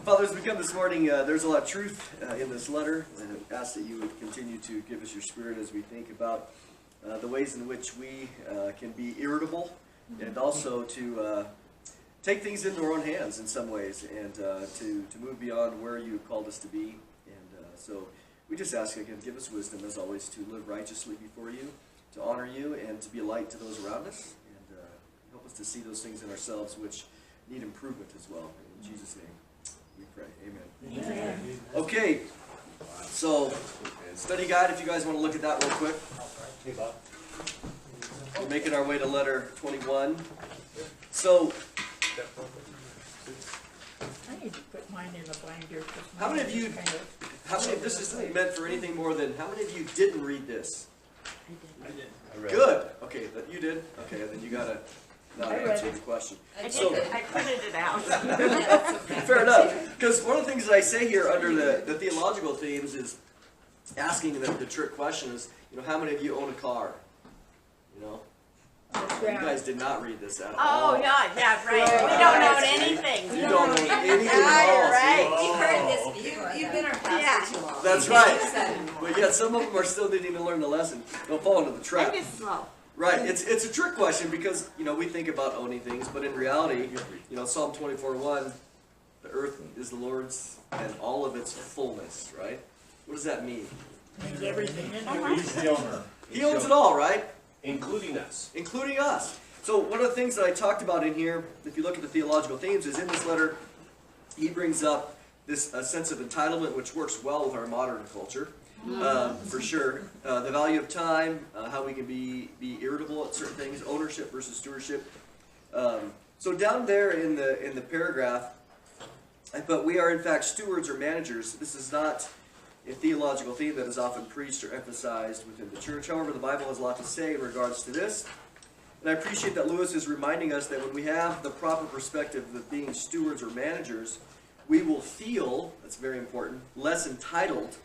Father, as we come this morning, there's a lot of truth in this letter, and I ask that you would continue to give us your spirit as we think about the ways in which we can be irritable, and also to take things into our own hands in some ways, and to move beyond where you called us to be. And so we just ask again, give us wisdom as always to live righteously before you, to honor you, and to be a light to those around us, and help us to see those things in ourselves which need improvement as well. In Jesus' name we pray. Amen. Amen. Okay, so study guide, if you guys want to look at that real quick. We're making our way to letter 21. So, I need to put mine in a binder. how many of you, this isn't meant for anything more than, how many of you didn't read this? I did. Good. Okay, you did? Okay, then you gotta not I read answer it. the question. I So, printed it out. fair enough. Because one of the things that I say here under the theological themes is asking the trick question is, how many of you own a car? You guys did not read this at all. Oh, yeah, right. We don't own anything. You don't own anything Yeah, at all. you're right. See? You've heard this. You've been our pastor too long. That's right. But yet some of them are still needing to learn the lesson. Don't fall into the trap. I'm just slow. Right. It's a trick question because, we think about owning things, but in reality, Psalm 24:1, the earth is the Lord's and all of its fullness, right? What does that mean? Means everything in there. He's the owner. He owns it all, right? Including us. Including us. So one of the things that I talked about in here, if you look at the theological themes, is in this letter, he brings up this sense of entitlement, which works well with our modern culture, for sure. The value of time, how we can be irritable at certain things, ownership versus stewardship. So down there in the paragraph, I put, we are in fact stewards or managers. This is not a theological theme that is often preached or emphasized within the church. However, the Bible has a lot to say in regards to this. And I appreciate that Lewis is reminding us that when we have the proper perspective of being stewards or managers, we will feel, that's very important, less entitled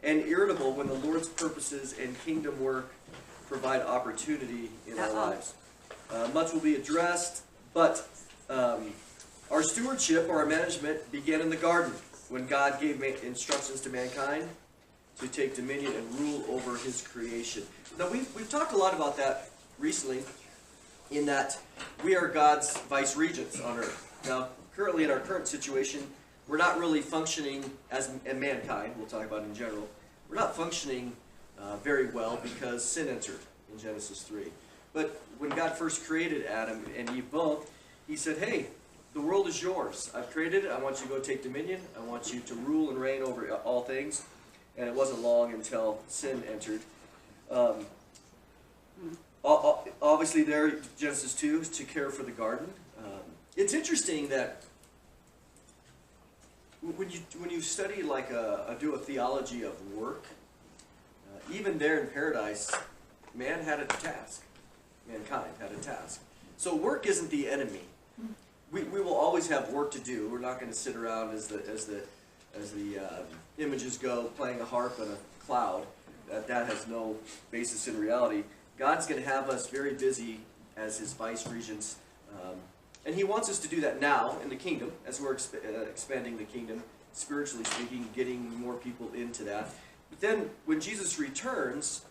and irritable when the Lord's purposes and kingdom work provide opportunity in our lives. Much will be addressed, but our stewardship or our management began in the garden when God gave instructions to mankind to take dominion and rule over his creation. Now, we've talked a lot about that recently, in that we are God's vice regents on earth. Now, currently in our current situation, we're not really functioning as mankind, we'll talk about in general. We're not functioning very well because sin entered in Genesis 3. But when God first created Adam and Eve both, he said, hey, the world is yours. I've created it. I want you to go take dominion. I want you to rule and reign over all things. And it wasn't long until sin entered. Obviously there, Genesis 2, is to care for the garden. It's interesting that when you study do a theology of work, even there in paradise, man had a task. Mankind had a task. So work isn't the enemy. We will always have work to do. We're not going to sit around as the images go, playing a harp on a cloud. That has no basis in reality. God's going to have us very busy as his vice regents, and he wants us to do that now in the kingdom as we're expanding the kingdom, spiritually speaking, getting more people into that. But then when Jesus returns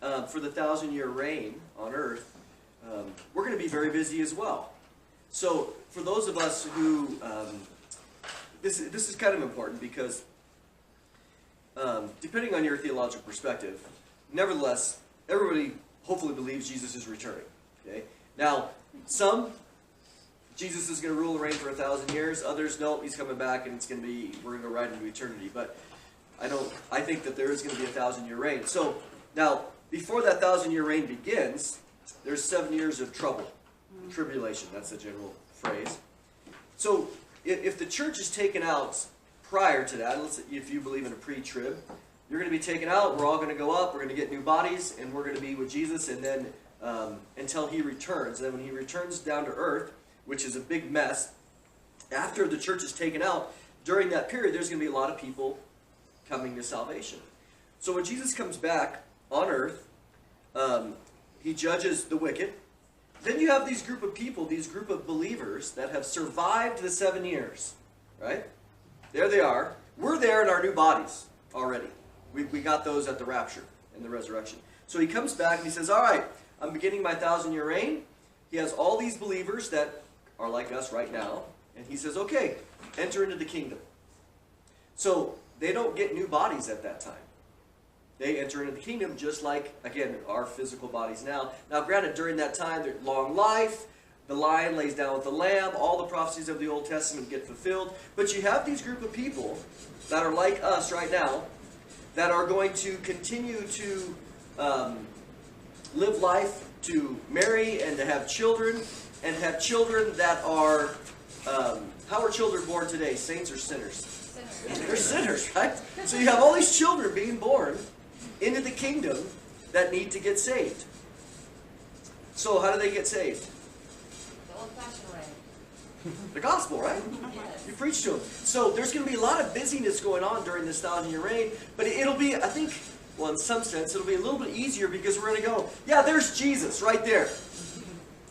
for the 1,000-year reign on earth, we're going to be very busy as well. So for those of us who, this is kind of important because depending on your theological perspective, nevertheless, everybody hopefully believes Jesus is returning. Okay? Now, some, Jesus is going to rule and reign for 1,000 years. Others, no, he's coming back and we're going to go right into eternity. But I think that there is going to be a 1,000-year reign. So now, before that 1,000-year reign begins, there's 7 years of trouble. Tribulation, that's the general phrase. So if the church is taken out prior to that, if you believe in a pre-trib, you're going to be taken out, we're all going to go up, we're going to get new bodies, and we're going to be with Jesus, and then until he returns. And then when he returns down to earth, which is a big mess, after the church is taken out, during that period, there's going to be a lot of people coming to salvation. So when Jesus comes back on earth, he judges the wicked. Then you have these group of people, these group of believers that have survived the 7 years, right? There they are. We're there in our new bodies already. We got those at the rapture and the resurrection. So he comes back and he says, all right, I'm beginning my 1,000-year reign. He has all these believers that are like us right now. And he says, okay, enter into the kingdom. So they don't get new bodies at that time. They enter into the kingdom just like, again, our physical bodies now. Now, granted, during that time, there's long life. The lion lays down with the lamb. All the prophecies of the Old Testament get fulfilled. But you have these group of people that are like us right now that are going to continue to live life, to marry and to have children, and have children that are, how are children born today? Saints or sinners? Sinners. They're sinners, right? So you have all these children being born into the kingdom that need to get saved. So how do they get saved? The old-fashioned way. The gospel, right? Yes. You preach to them. So there's going to be a lot of busyness going on during this 1,000-year reign, but it'll be, I think, well, in some sense, it'll be a little bit easier because we're going to go, yeah, there's Jesus right there.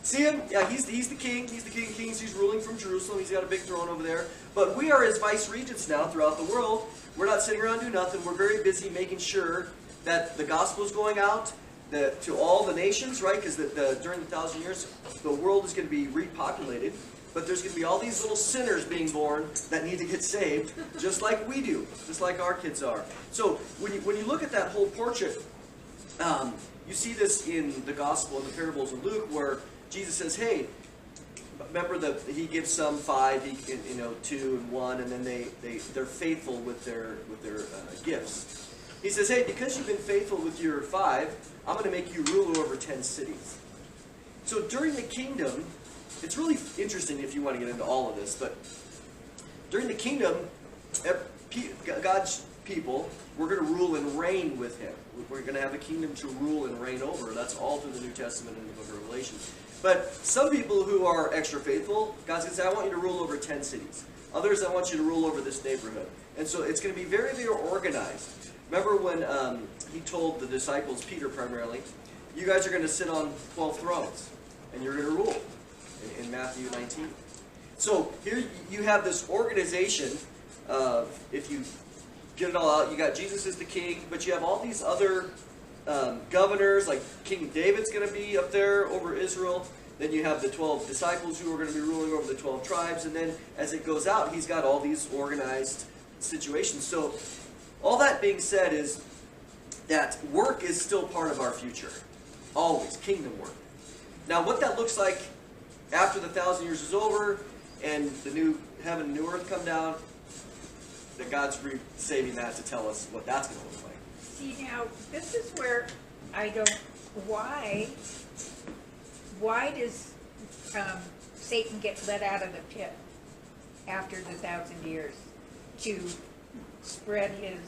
See him? Yeah, he's the king. He's the king of kings. He's ruling from Jerusalem. He's got a big throne over there. But we are his vice regents now throughout the world. We're not sitting around doing nothing. We're very busy making sure that the gospel is going out to all the nations, right? Because during the 1,000 years, the world is going to be repopulated. But there's going to be all these little sinners being born that need to get saved, just like we do, just like our kids are. So when you look at that whole portrait, you see this in the gospel, in the parables of Luke, where Jesus says, hey, remember he gives some 5, 2 and 1, and then they're faithful with their gifts. He says, hey, because you've been faithful with your 5, I'm going to make you ruler over 10 cities. So during the kingdom, it's really interesting if you want to get into all of this, but during the kingdom, God's people, we're going to rule and reign with him. We're going to have a kingdom to rule and reign over. That's all through the New Testament and the book of Revelation. But some people who are extra faithful, God's going to say, I want you to rule over 10 cities. Others, I want you to rule over this neighborhood. And so it's going to be very, very organized. Remember when he told the disciples, Peter primarily, you guys are going to sit on 12 thrones, and you're going to rule, in Matthew 19. So here you have this organization of, if you get it all out, you got Jesus as the king, but you have all these other governors, like King David's going to be up there over Israel. Then you have the 12 disciples who are going to be ruling over the 12 tribes. And then as it goes out, he's got all these organized situations. So all that being said is that work is still part of our future. Always. Kingdom work. Now what that looks like after the 1,000 years is over and the new heaven and new earth come down, that God's saving that to tell us what that's going to look like. See, now, this is where I don't, why does Satan get let out of the pit after the 1,000 years to spread his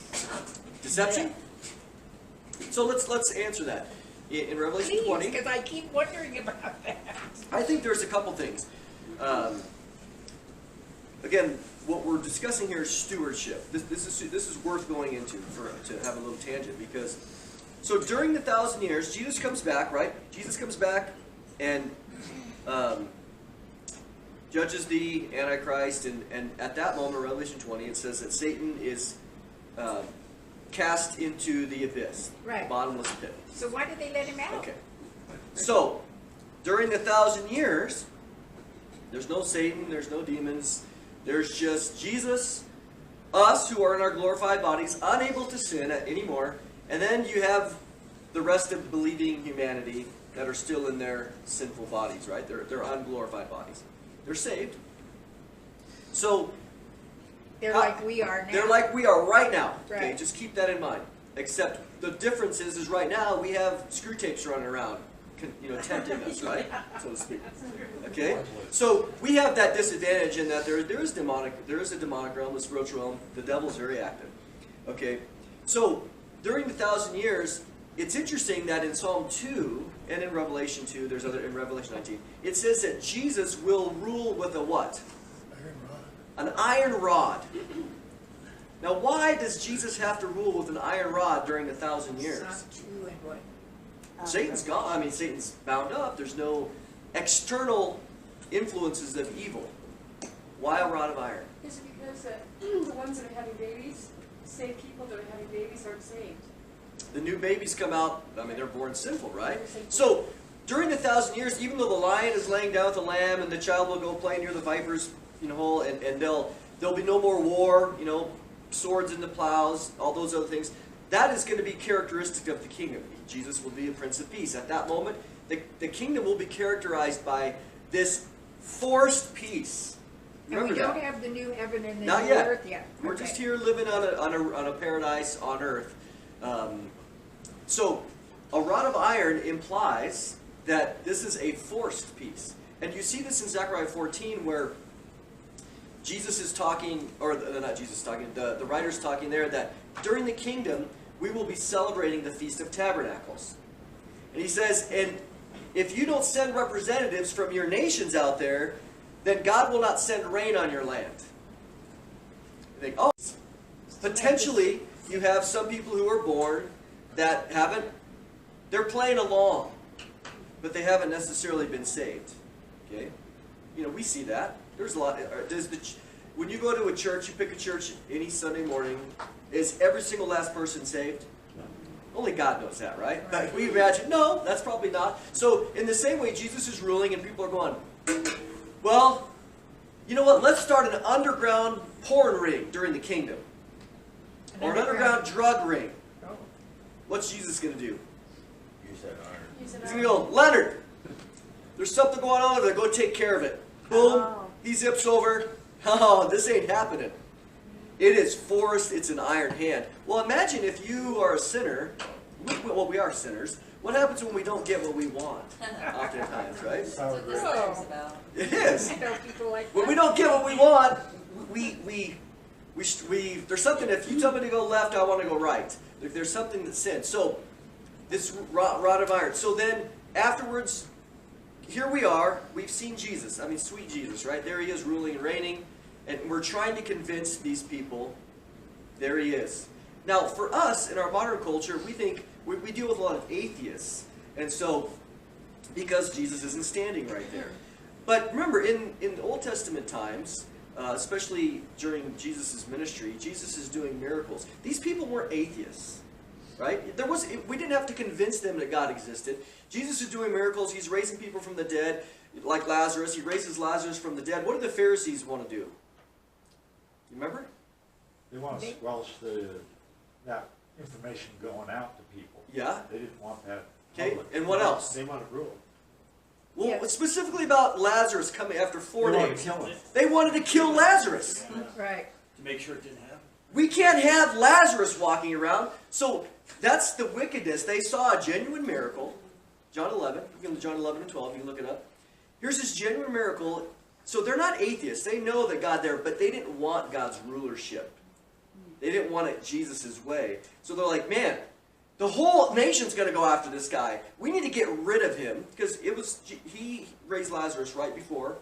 deception? So let's answer that. In Revelation 20, because I keep wondering about that. I think there's a couple things. Again, what we're discussing here is stewardship. This is worth going into to have a little tangent, because so during the 1,000 years, Jesus comes back, right? Jesus comes back and judges the Antichrist, and at that moment, Revelation 20, it says that Satan is cast into the abyss, Right. the bottomless pit. So why did they let him out? Okay. So, during the 1,000 years, there's no Satan, there's no demons, there's just Jesus, us who are in our glorified bodies, unable to sin anymore, and then you have the rest of believing humanity that are still in their sinful bodies, right? They're unglorified bodies. They're saved. So, They're like we are now. they're like we are right now. Okay, Right. just keep that in mind. Except the difference is right now we have Screwtapes running around, tempting us, right, so to speak. Okay, so we have that disadvantage in that there is a demonic realm, a spiritual realm. The devil's very active. Okay, so during the 1,000 years, it's interesting that in Psalm 2 and in Revelation 2, in Revelation 19, it says that Jesus will rule with a what? An iron rod. Now, why does Jesus have to rule with an iron rod during the 1,000 years? Psalm 2 and what? Satan's gone. I mean, Satan's bound up. There's no external influences of evil. Why a rod of iron? Is it because ones that are having babies, saved people that are having babies aren't saved. The new babies come out, I mean, they're born sinful, right? So, during the 1,000 years, even though the lion is laying down with the lamb and the child will go play near the viper's hole, and there'll be no more war, swords in the plows, all those other things, that is going to be characteristic of the kingdom. Jesus will be a Prince of Peace. At that moment, the kingdom will be characterized by this forced peace. And we Remember don't that. have the new heaven and the Not new yet. earth yet. We're Okay. just here living on a paradise on earth. So, a rod of iron implies that this is a forced peace. And you see this in Zechariah 14 where Jesus is talking, or not Jesus talking, the writer's talking there that during the kingdom we will be celebrating the Feast of Tabernacles. And he says, and if you don't send representatives from your nations out there, then God will not send rain on your land. You think, oh, potentially you have some people who are born that they're playing along, but they haven't necessarily been saved. Okay? We see that. There's a lot. When you go to a church, you pick a church any Sunday morning, is every single last person saved? Only God knows that, right? But we imagine, no, that's probably not. So, in the same way, Jesus is ruling and people are going, well, you know what? Let's start an underground porn ring during the kingdom. Or an underground drug ring. Oh. What's Jesus going to do? Use that iron. Use an He's iron. going to go, Leonard, there's something going on over there. Go take care of it. Boom. Oh. He zips over. Oh, this ain't happening. It is forced. It's an iron hand. Well, imagine if you are a sinner. We are sinners. What happens when we don't get what we want? Oftentimes, right? That's what this letter's about. It is. I know people like When that. we don't get what we want, there's something. If you tell me to go left, I want to go right. There's something that's sin. So this rod of iron. So then afterwards, here we are. We've seen Jesus. I mean, sweet Jesus, right? There he is, ruling and reigning, and we're trying to convince these people. There he is. Now, for us in our modern culture, we think we deal with a lot of atheists, and so because Jesus isn't standing right there. But remember, in the Old Testament times, especially during Jesus' ministry, Jesus is doing miracles. These people weren't atheists, right? We didn't have to convince them that God existed. Jesus is doing miracles. He's raising people from the dead, like Lazarus. He raises Lazarus from the dead. What do the Pharisees want to do? You remember? They want to squelch that information going out to people. Yeah. They didn't want that. Okay, public. and what else? They want to rule. Well, Yeah. specifically about Lazarus coming after 4 They days. want to kill him. They wanted to kill Lazarus. Right. To make sure it didn't happen. We can't have Lazarus walking around. So that's the wickedness. They saw a genuine miracle. John 11. You can John 11 and 12. You can look it up. Here's this genuine miracle. So they're not atheists. They know that God there, but they didn't want God's rulership. They didn't want it Jesus' way. So they're like, man, the whole nation's going to go after this guy. We need to get rid of him because he raised Lazarus right before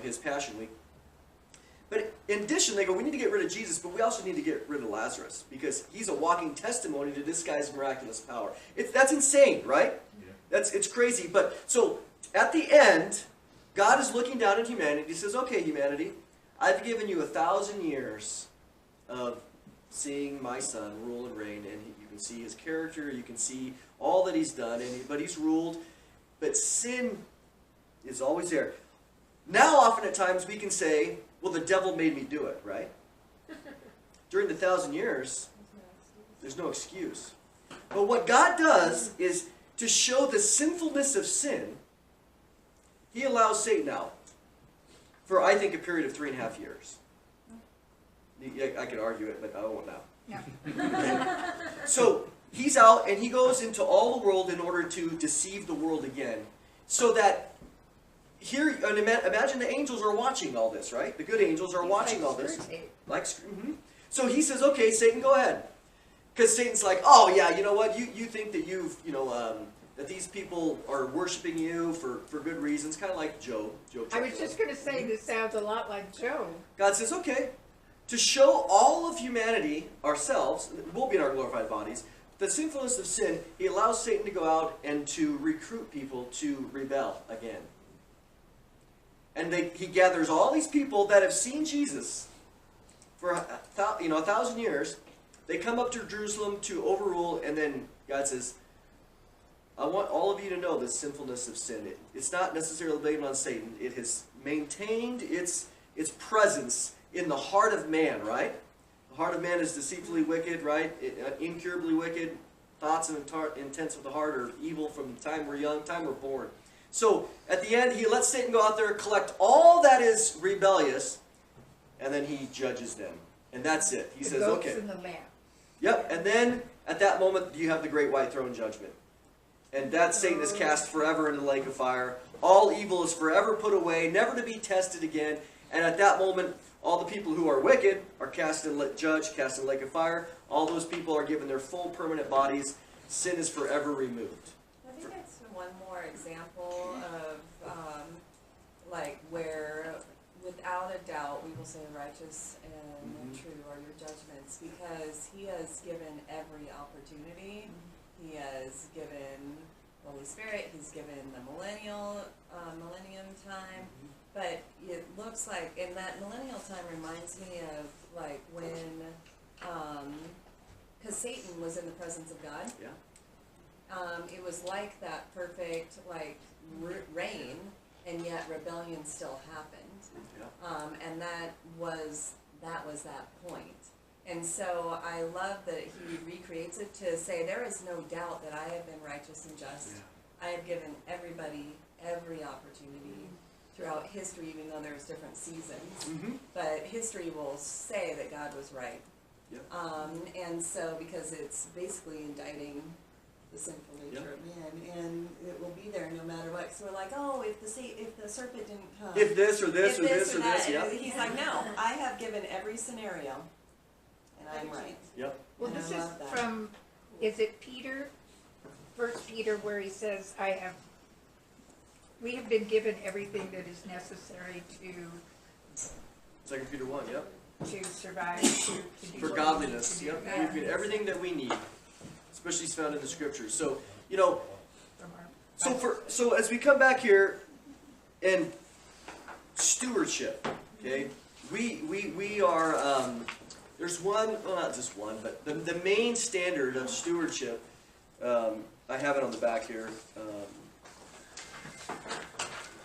his Passion Week. But in addition, they go, we need to get rid of Jesus, but we also need to get rid of Lazarus because he's a walking testimony to this guy's miraculous power. That's insane, right? Yeah. It's crazy. But so at the end, God is looking down at humanity. He says, okay, humanity, I've given you 1,000 years of seeing my son rule and reign, and you can see his character, you can see all that he's done, but he's ruled. But sin is always there. Now, often at times, we can say, well, the devil made me do it, right? During the 1,000 years, there's no excuse. But what God does is to show the sinfulness of sin, he allows Satan out for, I think, a period of 3.5 years. I could argue it, but I won't now. Yeah. So he's out and he goes into all the world in order to deceive the world again. So that here, and imagine the angels are watching all this, right? The good angels are watching all this. Screwtape. So he says, okay, Satan, go ahead. Because Satan's like, oh yeah, you know what? You think that that these people are worshiping you for good reasons, kind of like Job. I was just going to say this sounds a lot like Job. God says, okay, to show all of humanity, ourselves, we'll be in our glorified bodies, the sinfulness of sin, he allows Satan to go out and to recruit people to rebel again. And he gathers all these people that have seen Jesus for 1,000 years. They come up to Jerusalem to overrule, and then God says, I want all of you to know the sinfulness of sin. It's not necessarily blamed on Satan. It has maintained its presence in the heart of man, right? The heart of man is deceitfully wicked, right? Incurably wicked. Thoughts and intents of the heart are evil from the time we're young, time we're born. So at the end, he lets Satan go out there, collect all that is rebellious, and then he judges them. And that's it. He says, okay. The goats and the lamb. Yep, and then at that moment, you have the great white throne judgment. And that Satan is cast forever into the lake of fire. All evil is forever put away, never to be tested again. And at that moment, all the people who are wicked are cast in the lake of fire. All those people are given their full permanent bodies. Sin is forever removed. I think that's one more example of like where without a doubt we will say righteous and true are your judgments, because he has given every opportunity. He has given the Holy Spirit, he's given the millennium time, but it looks like, and that millennial time reminds me of like when, because Satan was in the presence of God. Yeah. It was like that perfect like reign, and yet rebellion still happened. Yeah. And that was that point. And so I love that he recreates it to say there is no doubt that I have been righteous and just. Yeah. I have given everybody every opportunity throughout history, even though there's different seasons. But history will say that God was right. Yeah. And so because it's basically indicting the sinful nature of man, and it will be there no matter what. So we're like, oh, if the serpent didn't come, if this or this if or this or that, this, yeah. and he's like, no, I have given every scenario, and I'm right. Yep. Well, And I this is love that. from, is it Peter? 1 Peter, where he says, we have been given everything that is necessary to 2 Peter 1, yep. survive, to do For what we godliness, need to do. yep. We've got everything that we need, especially found in the scriptures. So, you know, From our- so as we come back here and stewardship, okay, we are, there's one, well not just one, but the main standard of stewardship, I have it on the back here.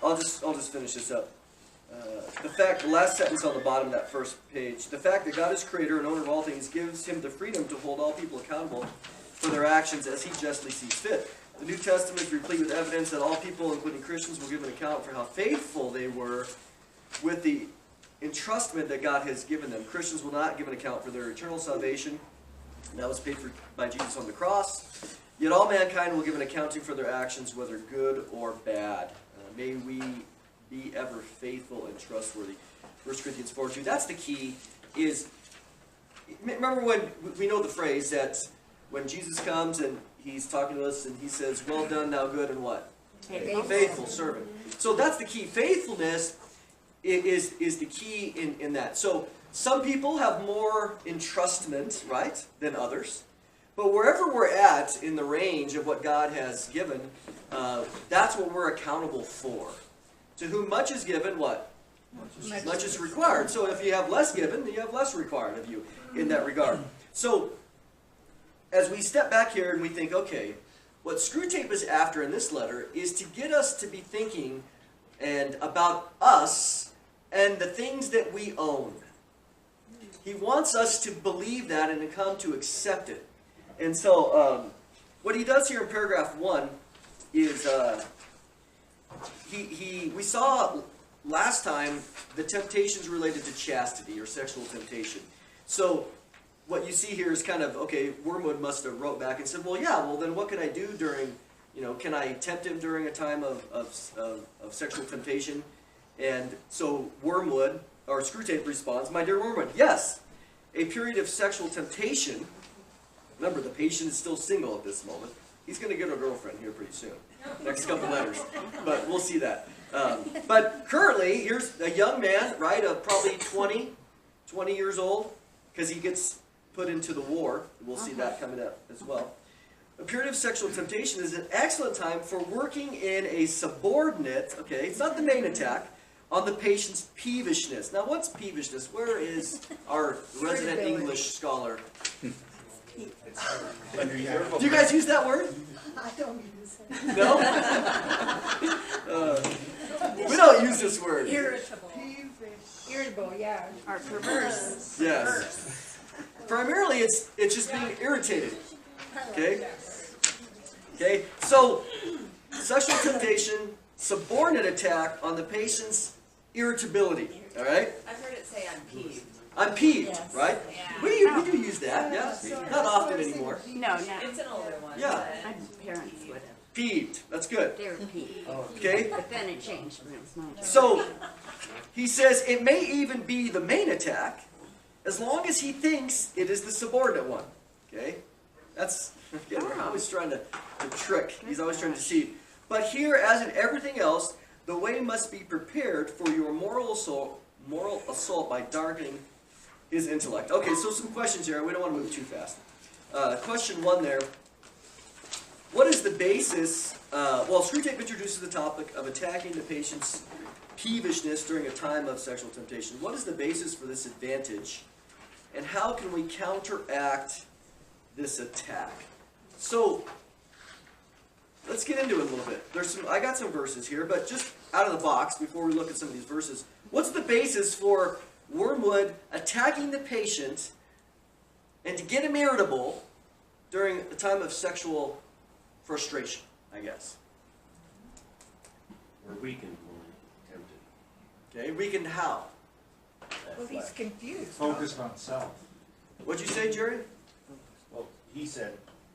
I'll just finish this up. The last sentence on the bottom of that first page, the fact that God is creator and owner of all things gives him the freedom to hold all people accountable for their actions as he justly sees fit. The New Testament is replete with evidence that all people, including Christians, will give an account for how faithful they were with the entrustment that God has given them. Christians will not give an account for their eternal salvation. And that was paid for by Jesus on the cross. Yet all mankind will give an accounting for their actions, whether good or bad. May we be ever faithful and trustworthy. 1 Corinthians 4:2. That's the key. Remember when we know the phrase that when Jesus comes and he's talking to us and he says, well done, thou good and what? Faithful servant. So that's the key. Faithfulness is the key in that. So some people have more entrustment, right, than others. But wherever we're at in the range of what God has given, that's what we're accountable for. To whom much is given, what? Much is required. So if you have less given, then you have less required of you in that regard. So as we step back here and we think, okay, what Screwtape is after in this letter is to get us to be thinking and about us and the things that we own. He wants us to believe that and to come to accept it. And so what he does here in paragraph 1 is we saw last time the temptations related to chastity or sexual temptation. So what you see here is kind of, okay, Wormwood must have wrote back and said, well, yeah, well then what can I do during, can I tempt him during a time of sexual temptation? And so Wormwood, or Screwtape responds, my dear Wormwood, yes, a period of sexual temptation. Remember, the patient is still single at this moment. He's going to get a girlfriend here pretty soon. Next couple letters. But we'll see that. But currently, here's a young man, right, of probably 20 years old, because he gets put into the war. We'll see that coming up as well. A period of sexual temptation is an excellent time for working in a subordinate, okay, it's not the main attack, on the patient's peevishness. Now, what's peevishness? Where is our resident Irritability. English scholar? Under your Do you guys use that word? I don't use it. No? We don't use this word. Irritable. Peevish. Irritable, yeah. Or perverse. Yes. Primarily, it's just being irritated. Okay? Okay? So, sexual temptation, subordinate attack on the patient's irritability. All right? I've heard it say I'm peeved. I'm peeved, Yes. right? Yeah. We do use that, yeah. Not often anymore. No, not It's an older one. Yeah. my but- parents would have. Peeved. That's good. They were peeved. Okay? But then it changed when it was my turn. So, he says it may even be the main attack as long as he thinks it is the subordinate one. Okay? That's, again, we're always trying to trick. He's always trying to deceive. But here, as in everything else, the way must be prepared for your moral assault by darkening his intellect. Okay, so some questions here. We don't want to move too fast. Question 1 there. What is the basis? Well, Screwtape introduces the topic of attacking the patient's peevishness during a time of sexual temptation. What is the basis for this advantage? And how can we counteract this attack? So, let's get into it a little bit. I got some verses here, but just out of the box, before we look at some of these verses, what's the basis for wormwood attacking the patient and to get him irritable during a time of sexual frustration, I guess? We're weakened when tempted. Okay, weakened how? Well, he's confused. Focused on self. What'd you say, Jerry? Well, he said.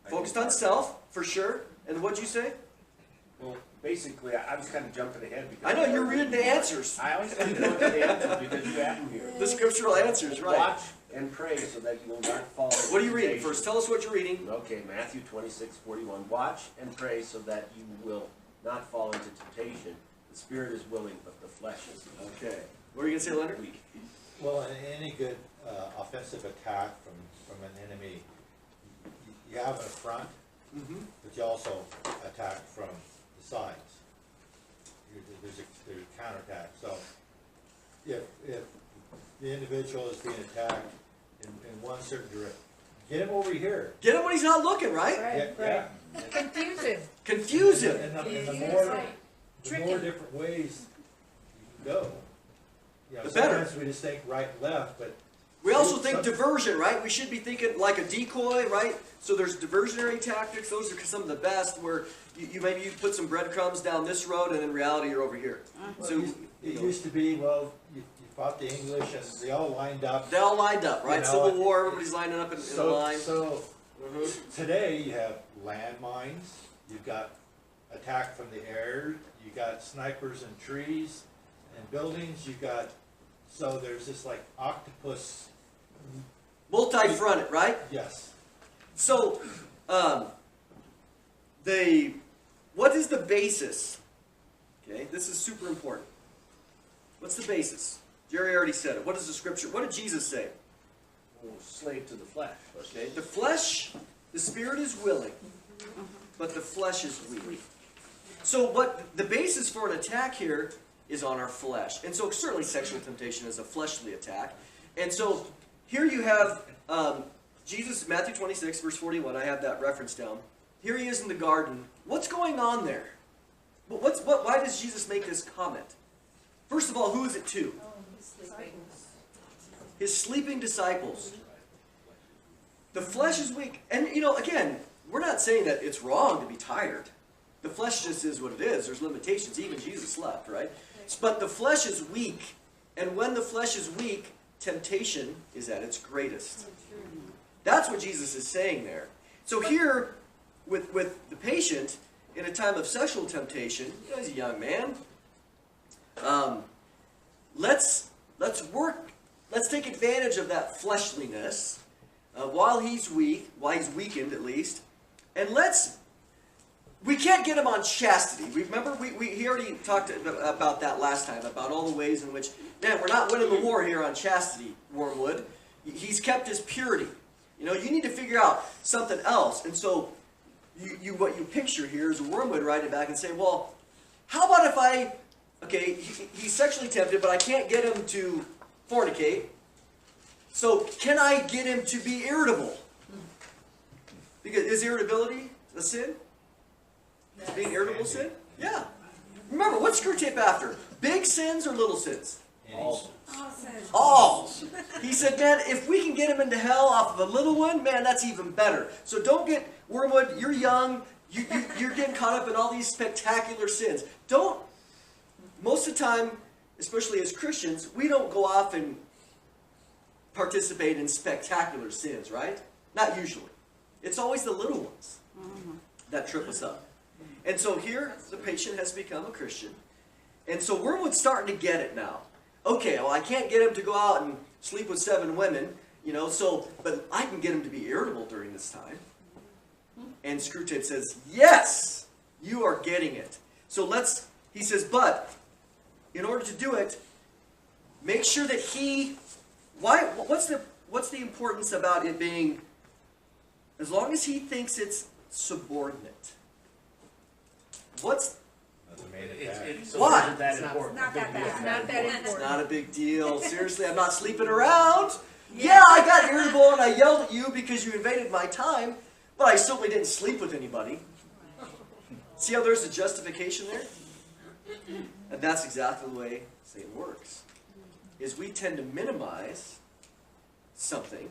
Focused on self, for sure. And what'd you say? Well, basically, I was kind of jumping ahead because. I know, you're reading the answers. I always like to know the answers because you have them here. The scriptural answers, right. Watch and pray so that you will not fall into What are you reading? temptation. First, tell us what you're reading. Okay, Matthew 26:41. Watch and pray so that you will not fall into temptation. The spirit is willing, but the flesh is Okay. What are you going to say, Leonard? weak. Well, in any good offensive attack from an enemy, you have an affront, Mm-hmm. but you also attack from the sides. There's a counterattack. So if the individual is being attacked in one certain direction, get him over here. Get him when he's not looking, right? Right, Yeah, right. Confuse him. Confuse him. And the Trick more him. different ways you can go. You know, The better. sometimes we just think right and left, but We also think diversion, right? We should be thinking like a decoy, right? So there's diversionary tactics. Those are some of the best where you maybe put some breadcrumbs down this road and in reality you're over here. So it used to be, well, you fought the English and they all lined up. they all lined up, right? You know, Civil War, everybody's lining up in a line. So Mhm. today you have landmines, you've got attack from the air, you got snipers in trees and buildings, you got, so there's this like octopus, Multi-fronted, right? yes. So, what is the basis? Okay, this is super important. What's the basis? Jerry already said it. What is the scripture? What did Jesus say? Well, slave to the flesh. Okay, the flesh, the spirit is willing, but the flesh is weak. So what the basis for an attack here is on our flesh. And so certainly sexual temptation is a fleshly attack. And so here you have Jesus, Matthew 26, verse 41. I have that reference down. Here he is in the garden. What's going on there? Why does Jesus make this comment? First of all, who is it to? His sleeping disciples. The flesh is weak. And, again, we're not saying that it's wrong to be tired. The flesh just is what it is. There's limitations. Even Jesus slept, right? But the flesh is weak. And when the flesh is weak, temptation is at its greatest. That's what Jesus is saying there. So here, with the patient, in a time of sexual temptation, he's a young man. Let's take advantage of that fleshliness while he's weak, while he's weakened at least, and we can't get him on chastity. Remember, he already talked about that last time, about all the ways in which, man, we're not winning the war here on chastity, Wormwood. He's kept his purity. You need to figure out something else. And so, what you picture here is a Wormwood writing back and say, well, how about if I okay, he's sexually tempted, but I can't get him to fornicate. So can I get him to be irritable? Because is irritability a sin? Is being irritable a sin? Yeah. Remember, what's Screwtape after? Big sins or little sins? All. All. He said, man, if we can get him into hell off of a little one, man, that's even better. So don't get, Wormwood, you're young, you're getting caught up in all these spectacular sins. Don't, most of the time, especially as Christians, we don't go off and participate in spectacular sins, right? Not usually. It's always the little ones that trip us up. And so here, the patient has become a Christian. And so Wormwood's starting to get it now. Okay, well, I can't get him to go out and sleep with 7 women, you know, so, but I can get him to be irritable during this time. And Screwtape says, yes, you are getting it. So he says, but in order to do it, make sure that what's the importance about it being, as long as he thinks it's subordinate? What's That's a main attack. So Why? isn't that important? Not that bad. Big deal. Not that It's important. not a big deal. Seriously, I'm not sleeping around. Yeah, I got irritable and I yelled at you because you invaded my time, but I certainly didn't sleep with anybody. See how there's a justification there? And that's exactly the way Satan works. Is we tend to minimize something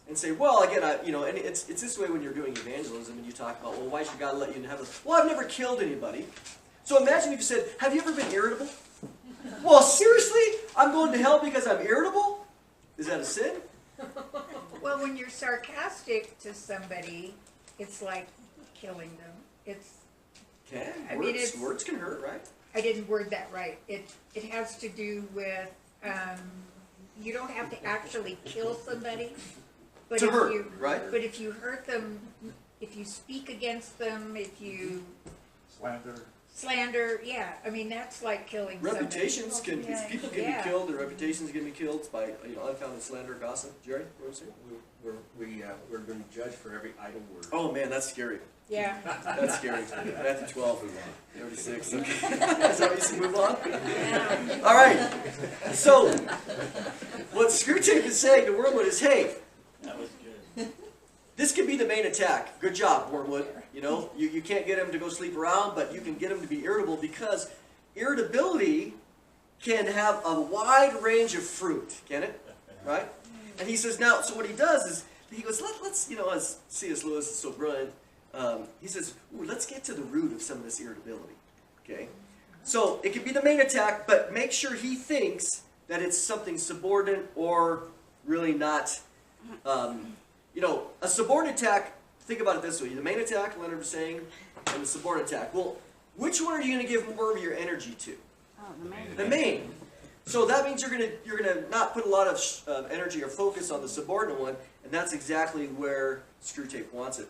and say, well, again, and it's this way when you're doing evangelism and you talk about, well, why should God let you in heaven? Well, I've never killed anybody. So imagine if you said, have you ever been irritable? Well, seriously? I'm going to hell because I'm irritable? Is that a sin? Well, when you're sarcastic to somebody, it's like killing them. Okay, I mean, words can hurt, right? I didn't word that right. It has to do with, you don't have to actually kill somebody. But To if hurt, you, right? But if you hurt them, if you speak against them, if you slander, yeah, I mean, that's like killing somebody. Reputations can, people can Yeah. be killed, their reputations can be killed by, unfounded slander, gossip. Jerry, what was it? We're going to judge for every idle word. Oh man, that's scary. Yeah. That's scary. Matthew 12, 36. Okay. Is that what you should move on? All right. So, what Screwtape is saying to Wormwood is, hey, That was good. this could be the main attack. Good job, Wormwood. You can't get him to go sleep around, but you can get him to be irritable because irritability can have a wide range of fruit, can it? Right? And he says, now, so what he does is, he goes, let's as C.S. Lewis is so brilliant, he says, let's get to the root of some of this irritability. Okay? So it could be the main attack, but make sure he thinks that it's something subordinate or really not. A subordinate attack, think about it this way. The main attack, Leonard was saying, and the subordinate attack. Well, which one are you going to give more of your energy to? Oh, the main. The main. So that means you're gonna not put a lot of energy or focus on the subordinate one, and that's exactly where Screwtape wants it.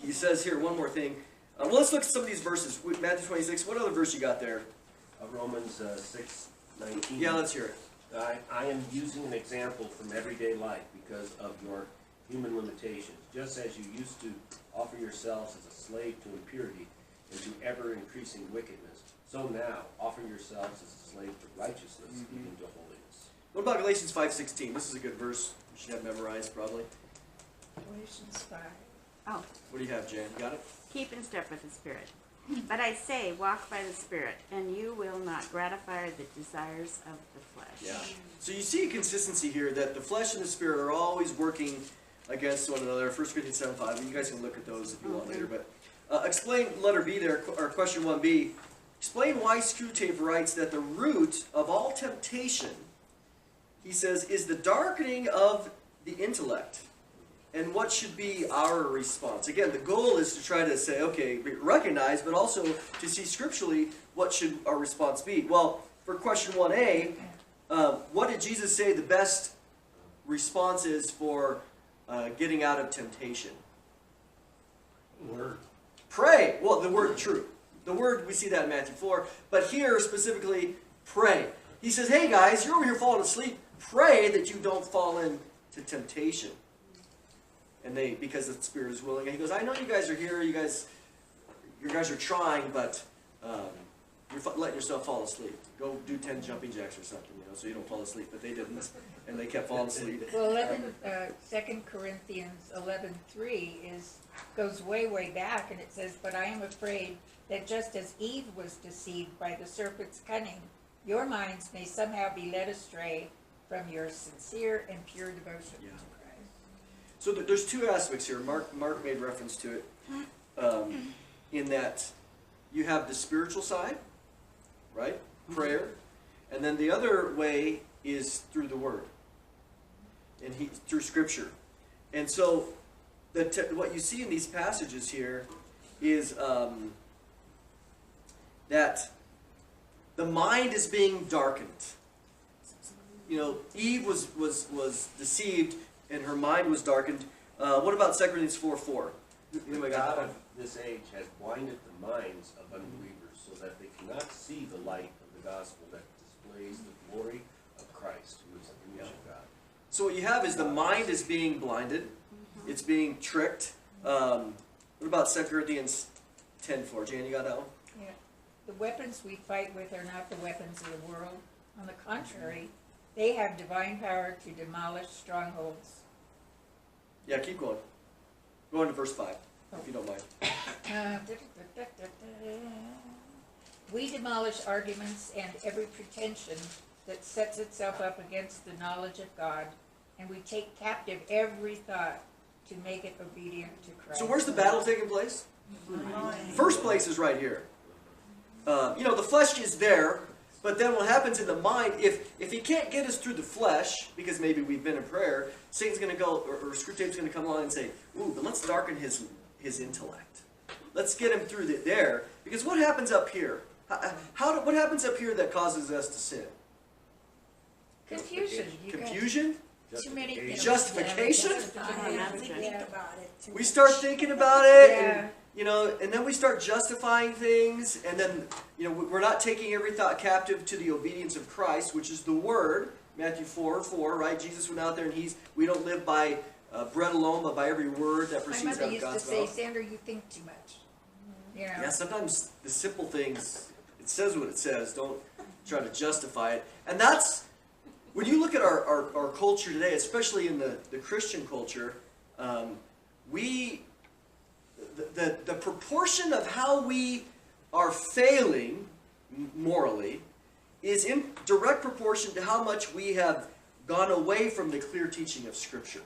He says here one more thing. Well, let's look at some of these verses. Matthew 26. What other verse you got there? Romans 6:19. Yeah, let's hear it. I am using an example from everyday life because of your human limitations. Just as you used to offer yourselves as a slave to impurity and to ever-increasing wickedness, so now offer yourselves as a slave to righteousness and to holiness. What about Galatians 5:16? This is a good verse. You should have memorized probably. Galatians 5. Oh, What do you have, Jan? You got it? keep in step with the Spirit. But I say, walk by the Spirit, and you will not gratify the desires of the flesh. Yeah. So you see a consistency here that the flesh and the spirit are always working against one another. 1 Corinthians 7:5. You guys can look at those if you want later. But explain letter B there, or question 1B. Explain why Screwtape writes that the root of all temptation, he says, is the darkening of the intellect. And what should be our response? Again, the goal is to try to say, okay, recognize, but also to see scripturally what should our response be. Well, for question 1A, what did Jesus say the best response is for getting out of temptation? Word. Pray. Well, the word true. The word, we see that in Matthew 4. But here, specifically, pray. He says, hey guys, you're over here falling asleep. Pray that you don't fall into temptation. And because the Spirit is willing. And he goes, I know you guys are here. You guys are trying, but You're letting yourself fall asleep. Go do 10 jumping jacks or something, so you don't fall asleep. But they didn't, and they kept falling asleep. Well, 2 Corinthians 11:3 goes way, way back, and it says, "But I am afraid that just as Eve was deceived by the serpent's cunning, your minds may somehow be led astray from your sincere and pure devotion Yeah. to Christ." So there's two aspects here. Mark made reference to it, in that you have the spiritual side, right? Prayer. And then the other way is through the Word. And through Scripture. And so what you see in these passages here is that the mind is being darkened. Eve was deceived and her mind was darkened. What about 2 Corinthians 4:4? The God of this age has blinded the minds of unbelievers so that they cannot see the light of the gospel that displays the glory of Christ, who is the image of God. So what you have is the mind is being blinded. It's being tricked. What about 2 Corinthians 10:4? Jan, you got that one? Yeah. The weapons we fight with are not the weapons of the world. On the contrary, they have divine power to demolish strongholds. Yeah, keep going. Go on to verse 5, if you don't mind. We demolish arguments and every pretension that sets itself up against the knowledge of God, and we take captive every thought to make it obedient to Christ. So where's the battle taking place? First place is right here. The flesh is there, but then what happens in the mind, if he can't get us through the flesh, because maybe we've been in prayer, Satan's going to go, or Screwtape's going to come along and say, ooh, but let's darken his intellect. Let's get him through there. Because what happens up here? What happens up here that causes us to sin? Confusion. You got Confusion? too many things. Justification? Yeah. We start thinking about it, Yeah. and then we start justifying things, and then, we're not taking every thought captive to the obedience of Christ, which is the Word. Matthew 4:4, right? Jesus went out there and we don't live by bread alone, but by every word that My proceeds mother out of used to God's say, mouth. Sandra, you think too much. Yeah, sometimes the simple things, it says what it says. Don't try to justify it. And that's, when you look at our culture today, especially in the Christian culture, the proportion of how we are failing morally is in direct proportion to how much we have gone away from the clear teaching of Scripture.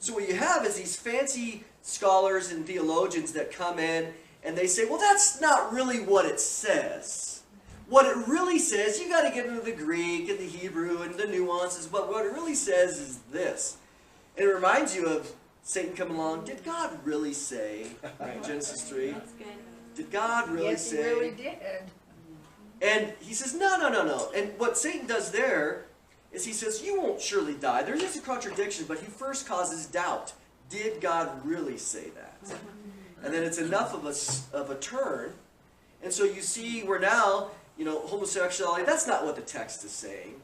So what you have is these fancy scholars and theologians that come in and they say, well, that's not really what it says. What it really says, you got to get into the Greek and the Hebrew and the nuances, but what it really says is this. And it reminds you of Satan coming along. Did God really say, in Genesis 3? That's good. Did God really Yes, say? he really did. And he says, no. And what Satan does there is he says, you won't surely die. There is a contradiction, but he first causes doubt. Did God really say that? And then it's enough of a turn. And so you see where now, homosexuality, that's not what the text is saying.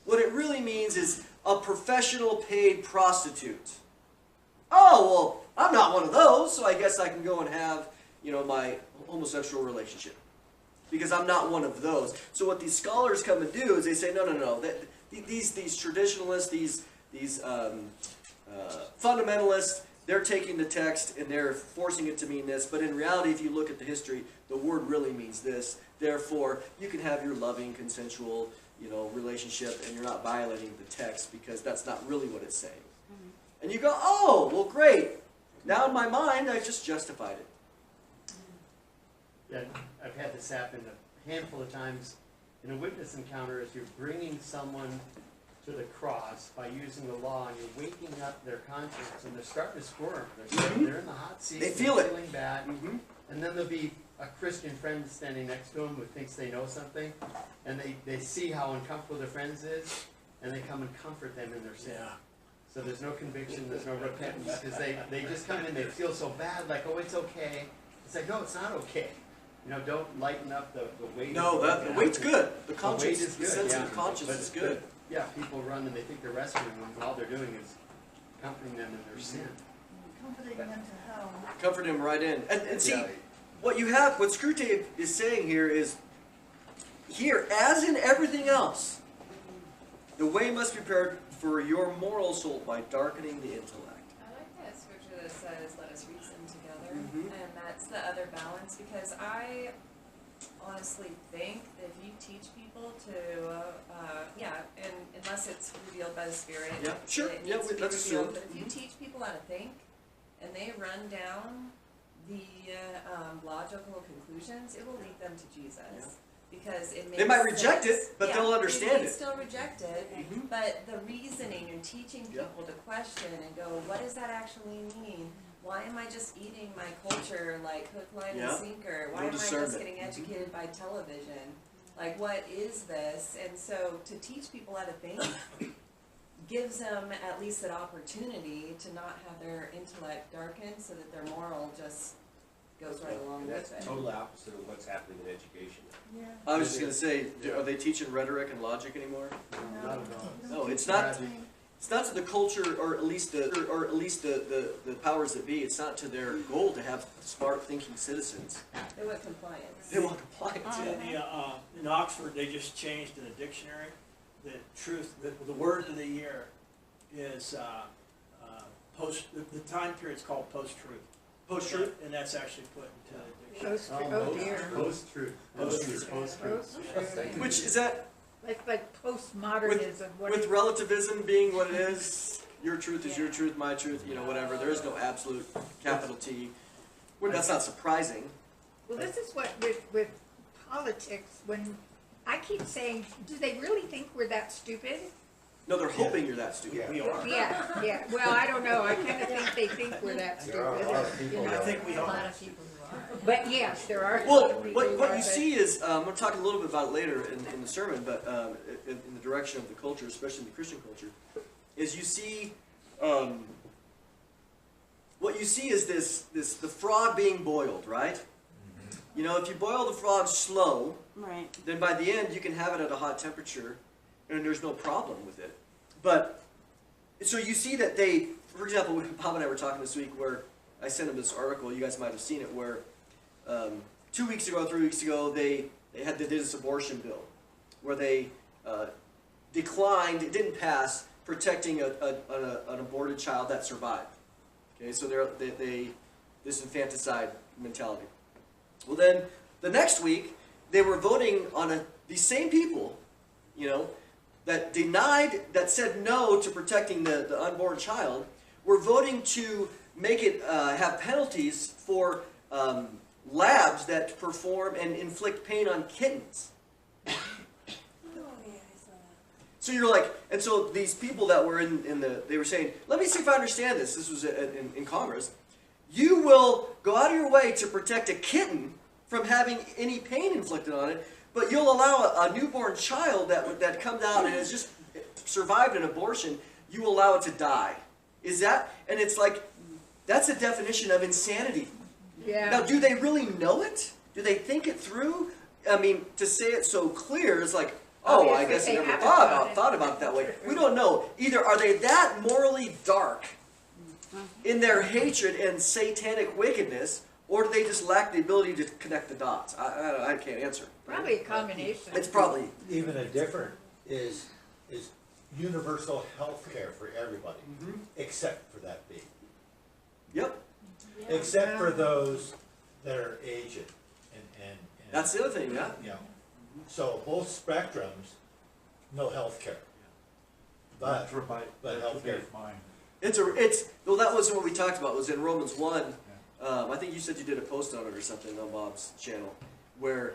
What it really means is a professional paid prostitute. Oh, well, I'm not one of those, so I guess I can go and have, my homosexual relationship. Because I'm not one of those. So what these scholars come and do is they say, no. These traditionalists, these fundamentalists, they're taking the text and they're forcing it to mean this. But in reality, if you look at the history, the word really means this. Therefore, you can have your loving, consensual, relationship, and you're not violating the text because that's not really what it's saying. And you go, oh, well, great. Now in my mind, I just justified it. Yeah, I've had this happen a handful of times in a witness encounter as you're bringing someone to the cross by using the law and you're waking up their conscience and they're starting to squirm. They're in the hot seat. They feel they're it. feeling bad. And then there'll be a Christian friend standing next to them who thinks they know something and they see how uncomfortable their friends is and they come and comfort them in their sin. Yeah. So there's no conviction, there's no repentance because they just come in, they feel so bad, like, oh, it's okay. It's like, no, it's not okay. Don't lighten up the weight. No, the weight's good. The weight conscience, is the good, sense yeah. of conscience is good. Yeah, people run and they think they're rescuing them, and all they're doing is comforting them in their sin. Comforting them to hell. Comfort him right in. And see, Yeah. what Screwtape is saying here is here, as in everything else, the way must be prepared for your moral soul by darkening the intellect. I like that scripture that says, let us reason together. Mhm. And that's the other balance, because I honestly think that if you teach people to, and unless it's revealed by the Spirit, Yeah, sure. it Yeah, needs to be that's revealed. true. But if you teach people how to think, and they run down the logical conclusions, it will lead them to Jesus. Yeah. Because it makes They might reject sense. it, but Yeah, they'll they understand may it. still reject it, Mhm. but the reasoning and teaching Yeah. people to question and go, what does that actually mean? Why am I just eating my culture like hook, line, Yeah. and sinker? Why No am I discernment. just getting educated by television? Like, what is this? And so to teach people how to think gives them at least an opportunity to not have their intellect darkened so that their moral just goes right along And with that's it. total opposite of what's happening in education. Yeah. I was just going to say, are they teaching rhetoric and logic anymore? Not at all. No, it's not. It's not to the culture, or at least the powers that be. It's not to their goal to have smart thinking citizens. They want compliance. They want compliance. Yeah. In Oxford, they just changed in the dictionary that truth, the word of the year is post, the time period's called post-truth. Post-truth? And that's actually put into the dictionary. Oh dear. Post-truth. Post-truth. Post-truth. Which is that Like postmodernism. with relativism being what it is. Your truth is your truth, my truth. You know, whatever. There is no absolute capital T. Well, that's not surprising. Well, this is what with politics, when I keep saying, do they really think we're that stupid? No, they're hoping you're that stupid. We are. Yeah, well, I don't know, I kinda think they think we're that There are a lot of stupid, people you I know. think we are. But yes, there are. Well, people who what are, you but- see is, I'm going to talk a little bit about it later in the sermon, but in the direction of the culture, especially in the Christian culture, is you see, what you see is the frog being boiled, right? You know, if you boil the frog slow, Right. then by the end you can have it at a hot temperature, and there's no problem with it. But, so you see that they, for example, Bob and I were talking this week where I sent him this article, you guys might have seen it, where 2 weeks ago, 3 weeks ago, they did this abortion bill, where they declined, it didn't pass, protecting an aborted child that survived. Okay, so they this infanticide mentality. Well then, the next week, they were voting on these same people, you know, that said no to protecting the unborn child, were voting to make it have penalties for labs that perform and inflict pain on kittens. So you're like, and so these people that were they were saying, let me see if I understand this. This was in Congress. You will go out of your way to protect a kitten from having any pain inflicted on it, but you'll allow a newborn child that comes out and has just survived an abortion, you will allow it to die. Is that, and it's like, that's a definition of insanity. Yeah. Now, do they really know it? Do they think it through? I mean, to say it so clear is like, oh, I guess I Obviously, never they haven't thought about it that way. We don't know. Either are they that morally dark in their hatred and satanic wickedness, or do they just lack the ability to connect the dots? I can't answer. Probably a combination. It's probably, Even a different is universal health care for everybody, except for that bee. yep. Except for those that are aged and That's the other thing, yeah. you know. So both spectrums, no health care. But healthcare. Well, that wasn't what we talked about. It was in Romans 1. I think you said you did a post on it or something on Bob's channel, where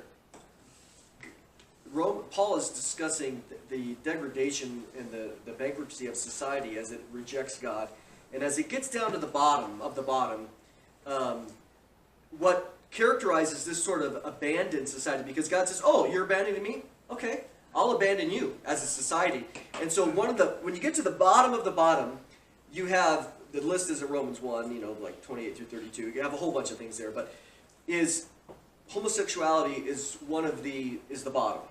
Paul is discussing the degradation and the bankruptcy of society as it rejects God. And as it gets down to the bottom of the bottom, what characterizes this sort of abandoned society, because God says, oh, you're abandoning me? Okay, I'll abandon you as a society. And so when you get to the bottom of the bottom, you have, the list is at Romans 1, you know, like 28 through 32. You have a whole bunch of things there, but homosexuality is the bottom.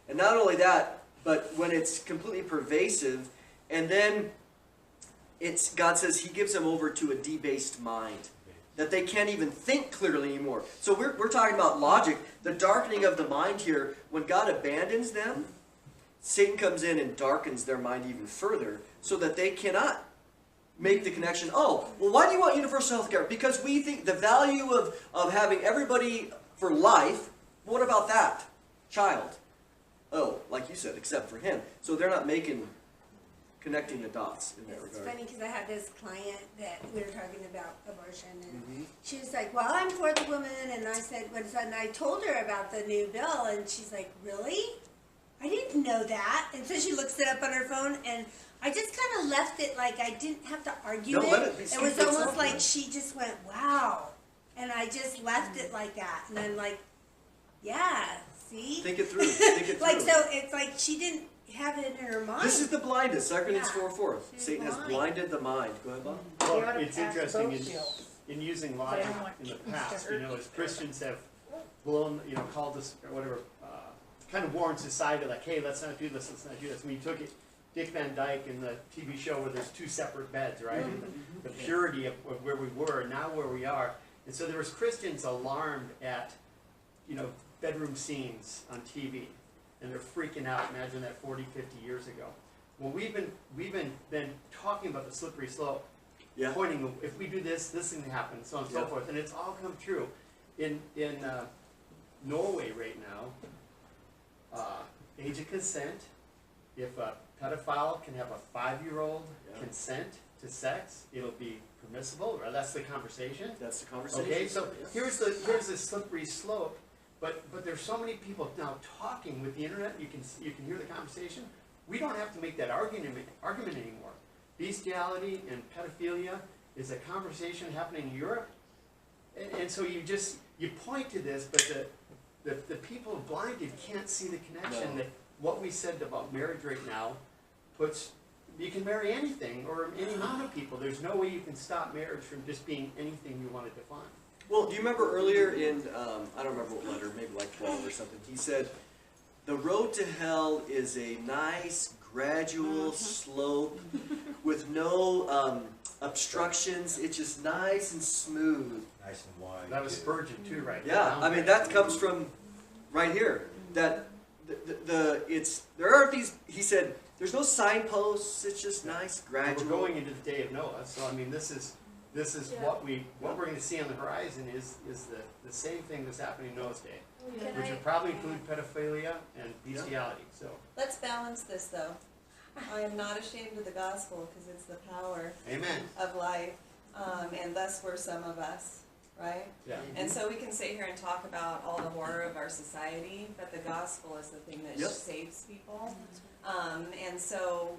And not only that, but when it's completely pervasive, and then God says he gives them over to a debased mind. that they can't even think clearly anymore. So we're talking about logic, the darkening of the mind here. When God abandons them, Satan comes in and darkens their mind even further so that they cannot make the connection. Oh, well, why do you want universal health care? Because we think the value of having everybody for life, what about that child? Oh, like you said, except for him. So they're not connecting the dots in that It's regard. funny because I had this client that we were talking about abortion, and she was like, "Well, I'm for the woman," and I said, and I told her about the new bill, and she's like, "Really? I didn't know that." And so she looks it up on her phone, and I just kind of left it like I didn't have to argue No, let it it. be It was stupid almost stuff, like man. she just went, "Wow," and I just left it like that, and I'm like, "Yeah, see." Think it through. Think it Like through. so, it's like she didn't have it in her mind. This is the blindness. 2 Corinthians Yeah. 4:4. She's Satan has blind. blinded the mind. Go ahead, Bob. They ought Well, to it's pass interesting both bills. in using They logic don't want in the kids to past, hurt as each other. Christians have blown, called us, or whatever, kind of warned society, like, hey, let's not do this, let's not do this. When you took it, Dick Van Dyke in the TV show where there's two separate beds, right? And the purity of where we were and now where we are. And so there was Christians alarmed at, bedroom scenes on TV. And they're freaking out. Imagine that 40, 50 years ago. Well, we've been talking about the slippery slope, Yeah. pointing, if we do this, this thing happens, so on and so Yeah. forth. And it's all come true. In Norway right now, age of consent, if a pedophile can have a 5-year-old Yeah. consent to sex, it'll be permissible, or that's the conversation. That's the conversation. Okay, so Yeah. here's the slippery slope, but there's so many people now talking with the internet. You can hear the conversation. We don't have to make that argument anymore. Bestiality and pedophilia is a conversation happening in Europe, and so you point to this, but the people blinded can't see the connection No. that what we said about marriage right now puts. You can marry anything or any amount of people. There's no way you can stop marriage from just being anything you want to define. Well, do you remember earlier in, I don't remember what letter, maybe like 12 or something, he said, the road to hell is a nice, gradual slope with no obstructions. It's just nice and smooth. Nice and wide. That was too. Spurgeon too, right? Yeah, I mean, that comes from right here. That there aren't these, he said, there's no signposts, it's just nice, We're gradual. going into the day of Noah, so I mean, this is Yeah. what we're going to see on the horizon is the same thing that's happening in Noah's day, Can which I- would probably include pedophilia and bestiality. So, Let's balance this though. I am not ashamed of the gospel because it's the power amen. of life, and thus were some of us, right? Yeah. And so we can sit here and talk about all the horror of our society, but the gospel is the thing that Yep. saves people. And so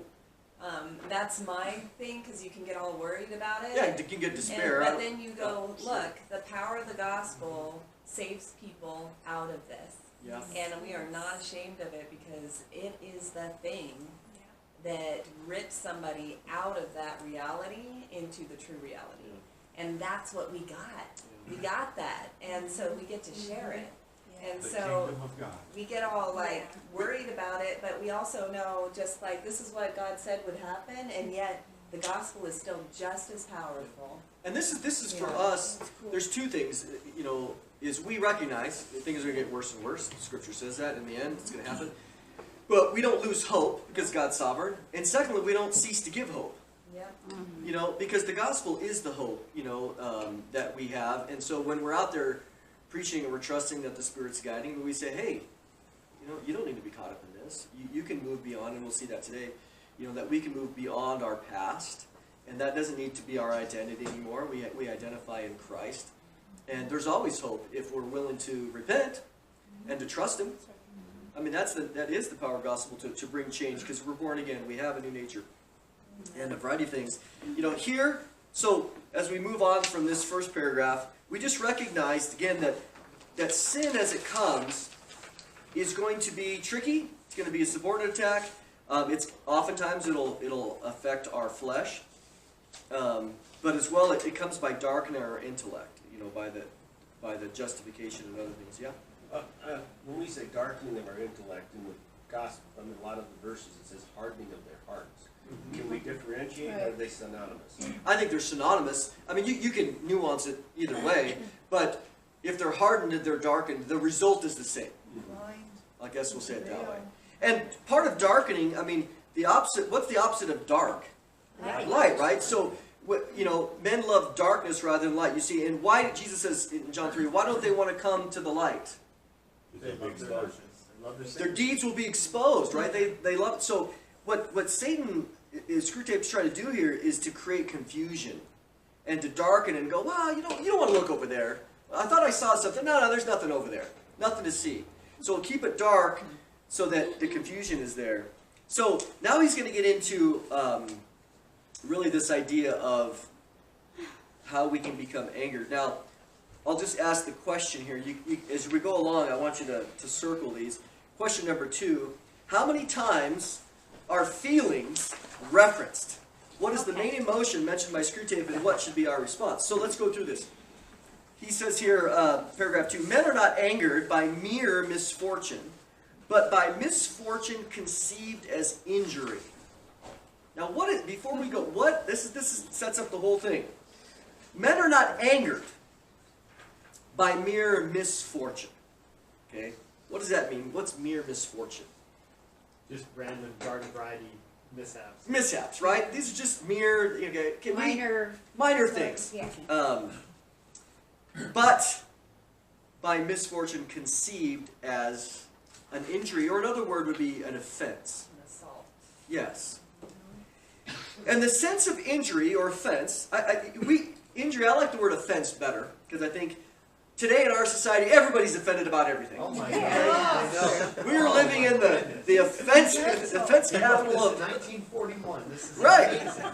that's my thing, because you can get all worried about it. Yeah, you can get despair. But then you go, look, the power of the gospel saves people out of this. Yeah. And we are not ashamed of it because it is the thing that rips somebody out of that reality into the true reality. And that's what we got. We got that. And so we get to share it. And The so kingdom of God. we get all like worried about it, but we also know just like this is what God said would happen, and yet the gospel is still just as powerful. And this is for Yeah. us. There's two things, is we recognize that things are going to get worse and worse. Scripture says that in the end, it's going to happen. But we don't lose hope because God's sovereign. And secondly, we don't cease to give hope. Yep. Because the gospel is the hope, that we have. And so when we're out there preaching and we're trusting that the Spirit's guiding, we say, hey, you don't need to be caught up in this. You can move beyond, and we'll see that today, that we can move beyond our past. And that doesn't need to be our identity anymore. We identify in Christ. And there's always hope if we're willing to repent and to trust Him. I mean, that is the power of gospel to bring change, because we're born again. We have a new nature and a variety of things. Here, so as we move on from this first paragraph, we just recognized again that sin as it comes is going to be tricky. It's going to be a subordinate attack. It's oftentimes it'll affect our flesh, but as well it comes by darkening our intellect. By the justification and other things. Yeah. When we say darkening of our intellect in the gospel, I mean, a lot of the verses it says hardening of their hearts. Can we differentiate, or are they synonymous? I think they're synonymous. I mean, you can nuance it either way, but if they're hardened and they're darkened, the result is the same. Blind, I guess we'll say it that veil. way. And part of darkening, I mean, the opposite, what's the opposite of dark? Light, right? So, men love darkness rather than light. You see, and why, Jesus says in John 3, why don't they want to come to the light? They love their darkness. They love their Their sin. deeds will be exposed, right? They love it. So what Satan is Screwtape's trying to do here is to create confusion and to darken and go, wow, you don't want to look over there. I thought I saw something. No, there's nothing over there. Nothing to see. So we'll keep it dark so that the confusion is there. So now he's going to get into really this idea of how we can become angered. Now, I'll just ask the question here. As we go along, I want you to circle these. Question number 2, how many times are feelings referenced? What is the main emotion mentioned by Screwtape, and what should be our response? So let's go through this. He says here, paragraph 2, men are not angered by mere misfortune, but by misfortune conceived as injury. Now, before we go, this sets up the whole thing. Men are not angered by mere misfortune. Okay? What does that mean? What's mere misfortune? Just random garden variety mishaps. Mishaps, right? These are just mere, minor things. Yeah. But by misfortune conceived as an injury, or another word would be an offense. An assault. Yes. And the sense of injury or offense, injury, I like the word offense better, because I think today in our society, everybody's offended about everything. Oh my God. We are living in the offense capital of... 1941. This is Right. amazing.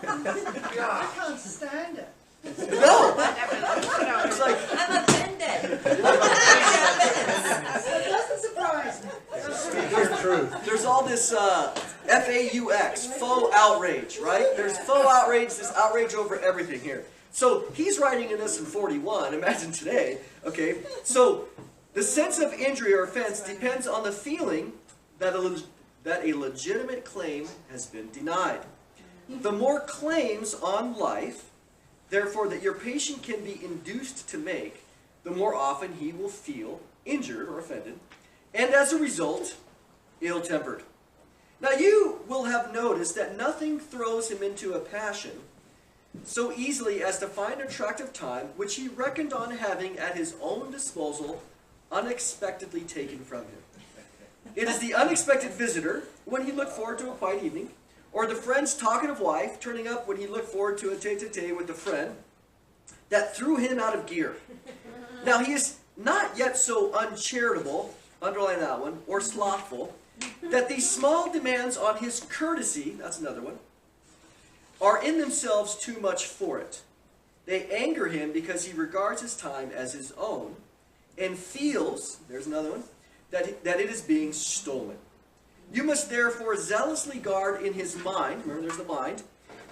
I can't stand it. No! It's like, I'm offended. It doesn't surprise me. Speak your truth. there's all this FAUX, faux outrage, right? There's faux outrage, this outrage over everything here. So he's writing in this in 41, imagine today, okay? So the sense of injury or offense depends on the feeling that a legitimate claim has been denied. The more claims on life, therefore, that your patient can be induced to make, the more often he will feel injured or offended, and as a result, ill-tempered. Now you will have noticed that nothing throws him into a passion so easily as to find attractive time which he reckoned on having at his own disposal unexpectedly taken from him. It is the unexpected visitor when he looked forward to a quiet evening, or the friend's talkative wife turning up when he looked forward to a tete-a-tete with a friend, that threw him out of gear. Now he is not yet so uncharitable, underline that one, or slothful, that these small demands on his courtesy, that's another one, are in themselves too much for it. They anger him because he regards his time as his own, and feels, there's another one, that it is being stolen. You must therefore zealously guard in his mind, remember there's the mind,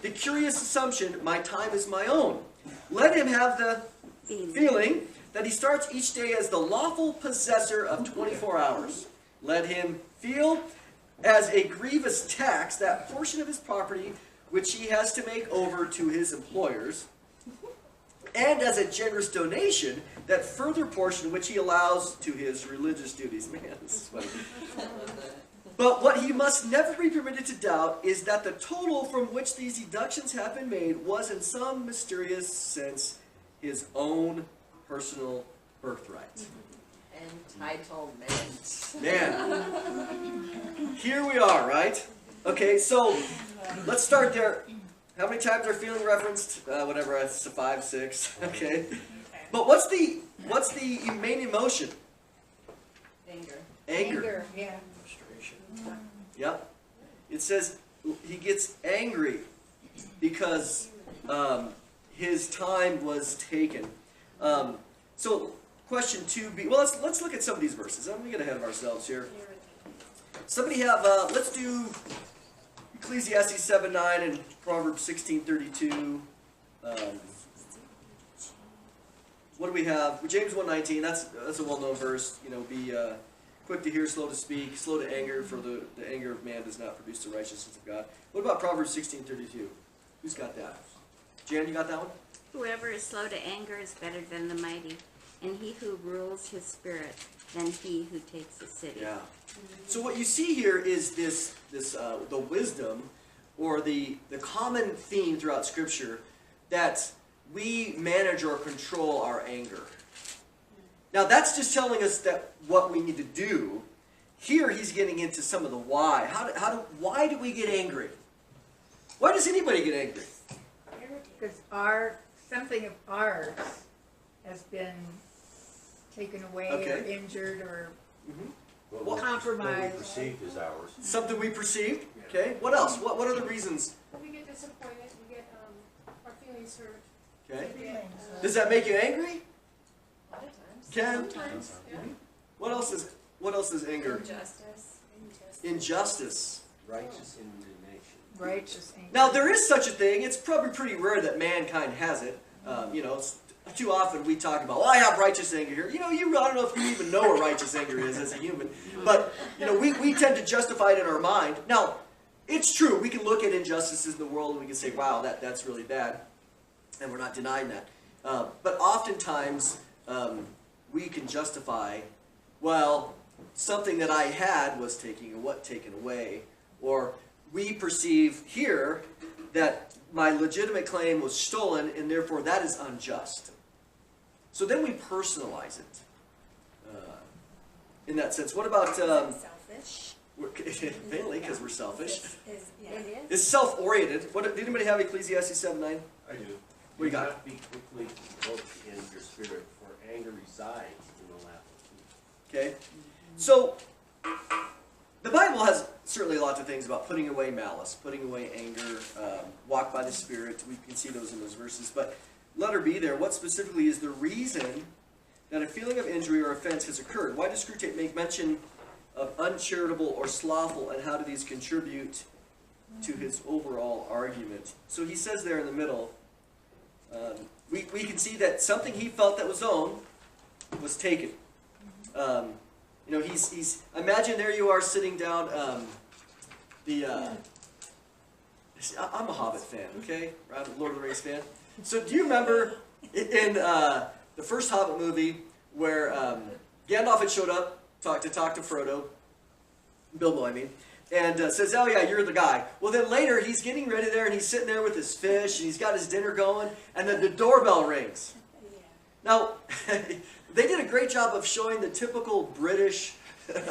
the curious assumption, my time is my own. Let him have the feeling that he starts each day as the lawful possessor of 24 hours. Let him feel as a grievous tax that portion of his property which he has to make over to his employers, and as a generous donation that further portion which he allows to his religious duties. Man, this is funny. But what he must never be permitted to doubt is that the total from which these deductions have been made was in some mysterious sense his own personal birthright. Entitlement. Man, here we are, right? Okay, so let's start there. How many times are feeling referenced? Whatever, it's 5, 6. Okay, but what's the main emotion? Anger. Anger. Yeah. Yep. It says he gets angry because his time was taken. So question 2b. Well, let's look at some of these verses. I'm gonna get ahead of ourselves here. Somebody have let's do Ecclesiastes 7:9 and Proverbs 16:32. What do we have? James 1:19. That's a well-known verse. You know, be quick to hear, slow to speak, slow to anger, for the anger of man does not produce the righteousness of God. What about Proverbs 16:32? Who's got that? Jan, you got that one? Whoever is slow to anger is better than the mighty, and he who rules his spirit than he who takes a city. Yeah. So what you see here is this the wisdom, or the common theme throughout Scripture, that we manage or control our anger. Now that's just telling us that what we need to do. Here he's getting into some of the why. Why do we get angry? Why does anybody get angry? Because something of ours has been taken away or Okay. injured or What we compromised. perceived as ours. Something we perceived. Okay. What else? What are the reasons? When we get disappointed, we get, our feelings hurt. Okay. Feelings. Does that make you angry? A lot of times. Ken? Sometimes, yeah. What else is anger? Injustice. Injustice. Righteous indignation. righteous anger. Now there is such a thing. It's probably pretty rare that mankind has it. Too often we talk about, well, I have righteous anger here. I don't know if you even know what righteous anger is as a human. But, we tend to justify it in our mind. Now, it's true. We can look at injustices in the world and we can say, wow, that's really bad. And we're not denying that. But oftentimes, we can justify, well, something that I had was taken away. Or we perceive here that my legitimate claim was stolen, and therefore that is unjust. So then we personalize it in that sense. What about... selfish. mainly because we're selfish. Yeah. It's self-oriented. Did anybody have Ecclesiastes 7:9? I do. What do you got? not be quickly provoked in your spirit, for anger resides in the lap of Okay? So, the Bible has certainly lots of things about putting away malice, putting away anger, walk by the Spirit. We can see those in those verses. But letter B there, what specifically is the reason that a feeling of injury or offense has occurred? Why does Screwtape make mention of uncharitable or slothful, and how do these contribute to his overall argument? So he says there in the middle, we can see that something he felt that was owned was taken. He's imagine there you are sitting down, I'm a Hobbit fan, okay? I'm a Lord of the Rings fan. So do you remember in the first Hobbit movie where Gandalf had showed up to talk to Frodo, Bilbo I mean, and says, oh yeah, you're the guy. Well then later he's getting ready there and he's sitting there with his fish and he's got his dinner going and then the doorbell rings. Now, they did a great job of showing the typical British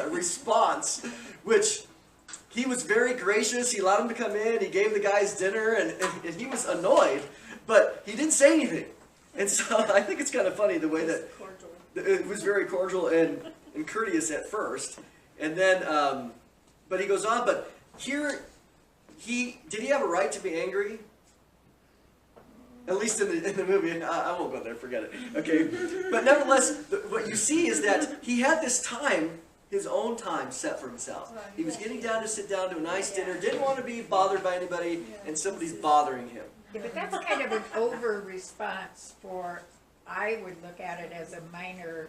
response, which he was very gracious. He allowed him to come in. He gave the guys dinner, and he was annoyed, but he didn't say anything. And so I think it's kind of funny the way that it was very cordial and courteous at first, and then, but he goes on. But here, did he have a right to be angry? At least in the movie, I won't go there, forget it. Okay, but nevertheless, what you see is that he had this time, his own time set for himself. He was getting down to sit down to a nice dinner, didn't want to be bothered by anybody, and somebody's bothering him. Yeah, but that's kind of an over response for, I would look at it as a minor.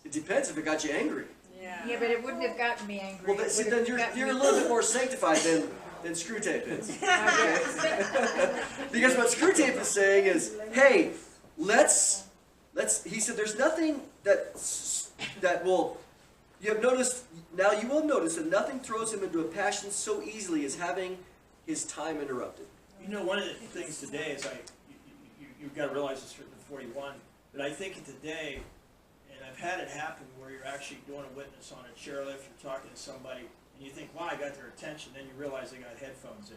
It depends if it got you angry. Yeah, but it wouldn't have gotten me angry. Well, It see, would then have you're gotten a me- little bit more sanctified than Screwtape is. I Because what Screwtape is saying is, hey, let's. He said, there's nothing that will. You have noticed now. You will notice that nothing throws him into a passion so easily as having his time interrupted. One of the things today is you've got to realize this in 41, but I think today, and I've had it happen where you're actually doing a witness on a chairlift, you're talking to somebody, and you think, wow, I got their attention, then you realize they got headphones in.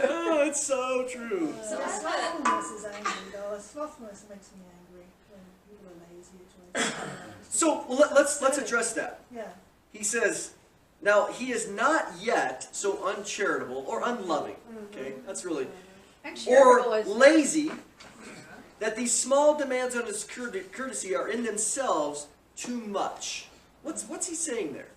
Oh, it's so true. So slothfulness is angry, though. Slothfulness makes me angry when people are lazy. So let's address that. Yeah. He says, now he is not yet so uncharitable or unloving. Okay, that's really Uncharitable or is lazy that these small demands on his courtesy are in themselves too much. What's he saying there?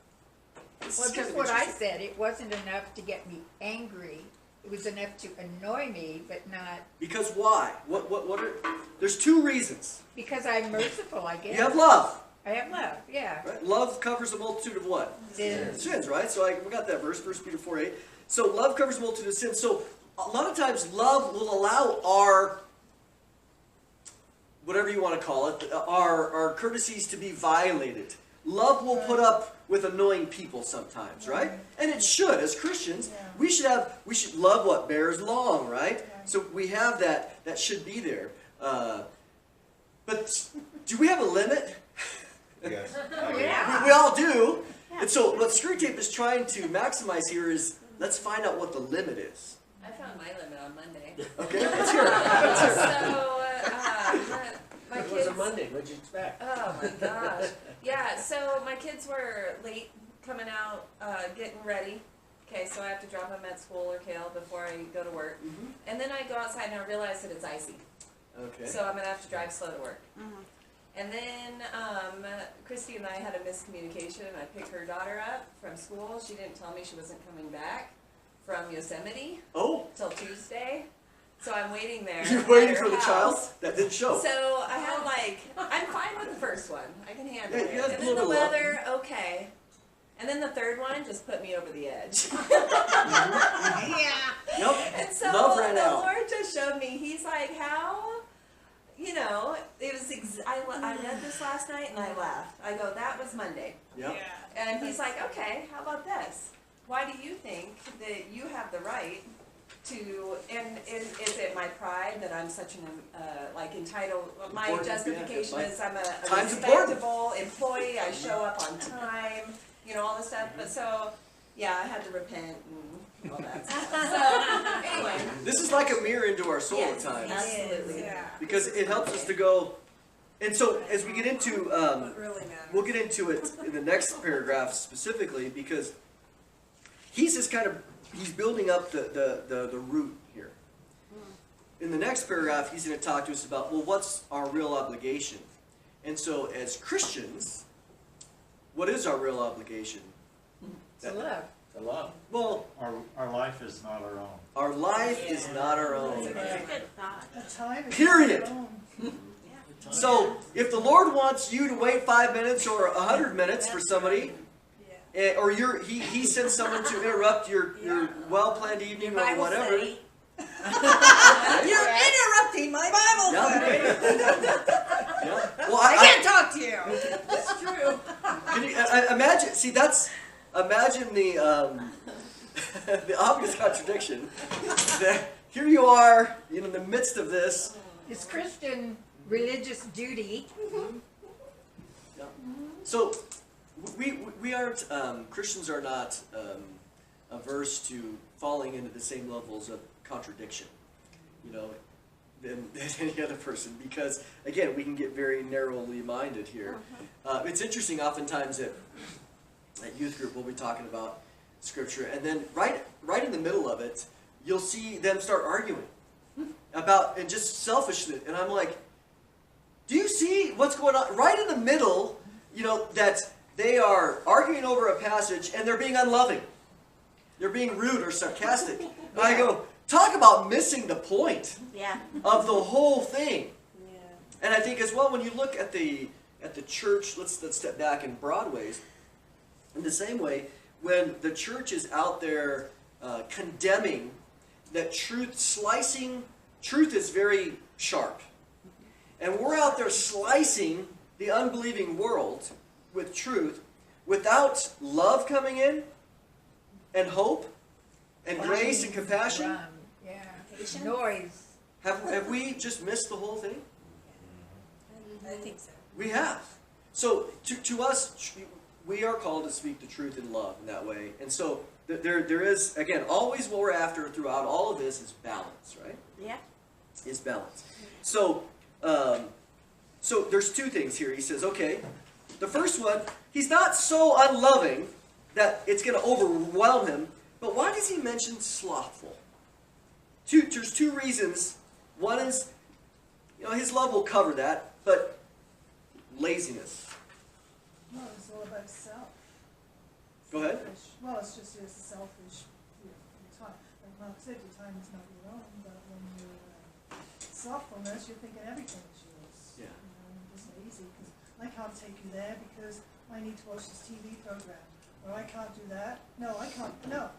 This Well, is kind just of what I interesting. said, it wasn't enough to get me angry. it was enough to annoy me, but not, Because why? What are, there's two reasons. because I'm merciful, I guess. You have love, I have love, yeah. right? Love covers a multitude of what? Sins. Sins, right? So we got that verse, 1 Peter 4:8. So love covers a multitude of sins. So a lot of times love will allow our, whatever you want to call it, our courtesies to be violated. Love will put up with annoying people sometimes, right? And it should. As Christians, we should love what bears long, right? So we have that should be there. But do we have a limit? Yes. Yeah. We all do. And so what Screwtape is trying to maximize here is, let's find out what the limit is. I found my limit on Monday. Okay, let's hear it. Let's hear it. So, my It was kids. a Monday, what'd you expect? Oh my gosh. Yeah, so my kids were late coming out, getting ready. Okay, so I have to drop them at school or Kale before I go to work. Mhm. And then I go outside and I realize that it's icy. Okay. So I'm gonna have to drive slow to work. Mhm. And then Christy and I had a miscommunication. I picked her daughter up from school. She didn't tell me she wasn't coming back from Yosemite Oh, till Tuesday. So I'm waiting there. you're at waiting her for the house. child? That didn't show. So I had I'm fine with the first one. I can handle Yeah, it. you have And a then the little love. weather, okay. And then the third one just put me over the edge. Nope. And so Love ran the out. Lord just showed me, he's like, how, it was, I read this last night and I laughed. I go, that was Monday. Yep. And he's like, okay, how about this? Why do you think that you have the right to, and is it my pride that I'm such an, entitled, my Important, justification yeah, is I'm a Time's important. respectable employee, I show up on time, all this stuff, but so, yeah, I had to repent and all that stuff. So, anyway. This is like a mirror into our soul Yes, at times. absolutely. Because it helps us to go. And so as we get into, What really matters. we'll get into it in the next paragraph specifically, because he's just he's building up the root here. In the next paragraph, he's going to talk to us about, well, what's our real obligation? And so as Christians, what is our real obligation? To love. The love. Well, Our life is not our own. our life is not our own. That's a good thought. The time is Period. not our own. So if the Lord wants you to wait 5 minutes or 100 minutes for somebody, or he sends someone to interrupt your well-planned evening or whatever. You're interrupting my Bible study. Yeah. Well, I can't talk to you. It's true. Can you imagine? See, imagine the the obvious contradiction. That here you are, in the midst of this. It's Christian religious duty. Yeah. So we aren't Christians are not averse to falling into the same levels of contradiction, than any other person, because again we can get very narrowly minded here. It's interesting. Oftentimes at youth group we'll be talking about scripture, and then right in the middle of it, you'll see them start arguing about and just selfishness, and I'm like, do you see what's going on right in the middle? That they are arguing over a passage and they're being unloving. They're being rude or sarcastic. And I go, talk about missing the point Yeah. of the whole thing. And I think as well, when you look at the church, let's step back in broad ways. In the same way, when the church is out there condemning that truth is very sharp. And we're out there slicing the unbelieving world with truth without love coming in and hope and grace and compassion. Run. Yeah. Noise. Have we just missed the whole thing? I think so. We have. So to us, we are called to speak the truth in love in that way. And so there is, again, always what we're after throughout all of this is balance, right? Yeah. Is balance. So there's two things here. He says, okay, the first one, he's not so unloving that it's going to overwhelm him, but why does he mention slothful? There's two reasons. One is, his love will cover that, but laziness. No, it's all about self. Go ahead. Well, it's just a selfish view. time, like Mark said, your time is not your own, but when you're slothfulness, you're thinking everything is yours. Yeah. You know, and you're just lazy, because I can't take you there because I need to watch this TV program, or I can't do that. No, I can't, no,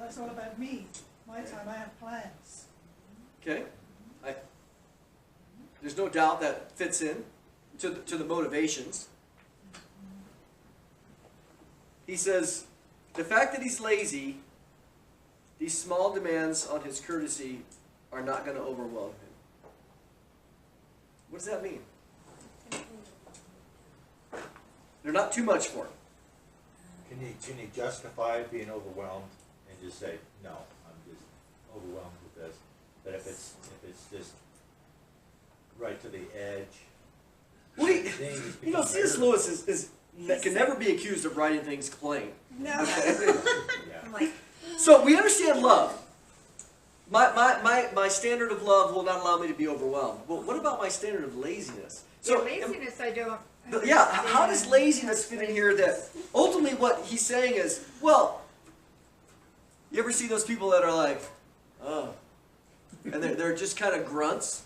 that's all about me. My time, I have plans. Okay? There's no doubt that fits in to the motivations. He says, the fact that he's lazy, these small demands on his courtesy are not going to overwhelm him. What does that mean? They're not too much for him. Can you justify being overwhelmed and just say, no, I'm just overwhelmed with this? But if it's just right to the edge. Well, then just become C.S. irritable. Lewis can never be accused of writing things plain. No. Okay? I'm like, So we understand love. My standard of love will not allow me to be overwhelmed. Well, what about my standard of laziness? So laziness, I don't. yeah, how does laziness fit in here? That ultimately what he's saying is, well, you ever see those people that are like, oh, and they're just kind of grunts,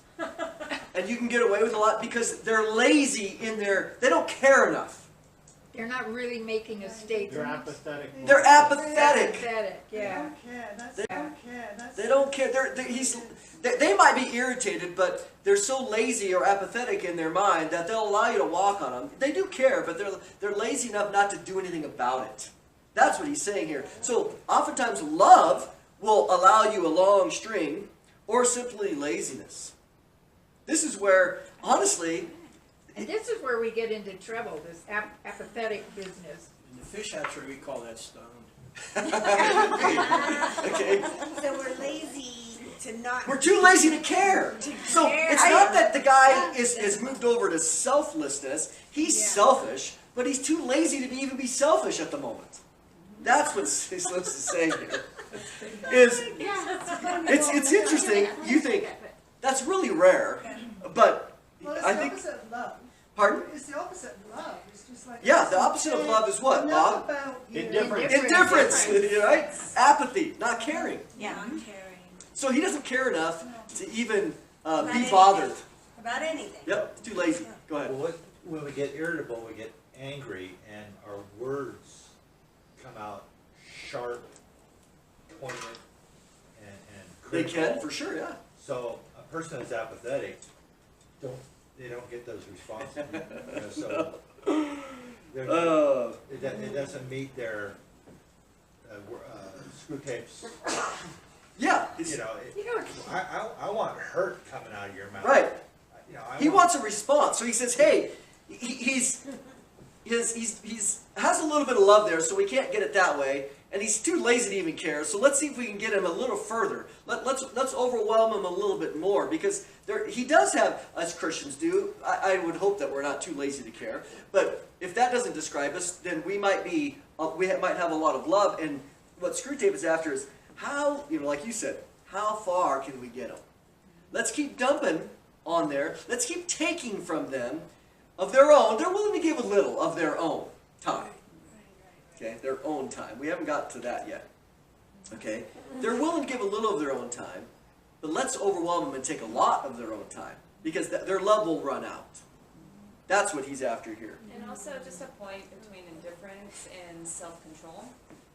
and you can get away with a lot because they're lazy in they don't care enough. They're not really making a statement. They're apathetic. They're apathetic. Pathetic, They yeah. don't care, they don't care. They don't care. They might be irritated, but they're so lazy or apathetic in their mind that they'll allow you to walk on them. They do care, but they're lazy enough not to do anything about it. That's what he's saying here. So oftentimes love will allow you a long string or simply laziness. This is where, honestly... And this is where we get into trouble, this apathetic business. In the fish hatchery, we call that stoned. Okay. so we're lazy to not. We're too lazy to care. So it's not that the guy is moved over to selflessness. He's selfish, but he's too lazy to even be selfish at the moment. That's what he's supposed to say here. It's interesting. You think that's really rare, but Well, it's I the think. opposite of love. Pardon? It's the opposite of love. It's just like Yeah, the opposite of love is what, Enough Bob? about you. Indifference. Indifference, right? Apathy, not caring. Yeah. Not caring So he doesn't care enough to even be anything. bothered. about anything. Yep, too lazy. Go ahead. Well, when we get irritable, we get angry, and our words come out sharp, poignant, and They critical. can, for sure, yeah. So a person that's apathetic, they don't get those responses. You know, so it doesn't meet their Screwtape's. Yeah. You know, You know, I want hurt coming out of your mouth. Right. You know, He wants a response. So he says, hey, he's has a little bit of love there, so we can't get it that way. And he's too lazy to even care. So let's see if we can get him a little further. Let's overwhelm him a little bit more, because he does have, as Christians do. I would hope that we're not too lazy to care. But if that doesn't describe us, then we might have a lot of love. And what Screwtape is after is how, like you said, how far can we get them? Let's keep dumping on there. Let's keep taking from them of their own. They're willing to give a little of their own time. Okay, their own time. We haven't got to that yet. Okay, they're willing to give a little of their own time, but let's overwhelm them and take a lot of their own time, because their love will run out. That's what he's after here. And also just a point between indifference and self-control.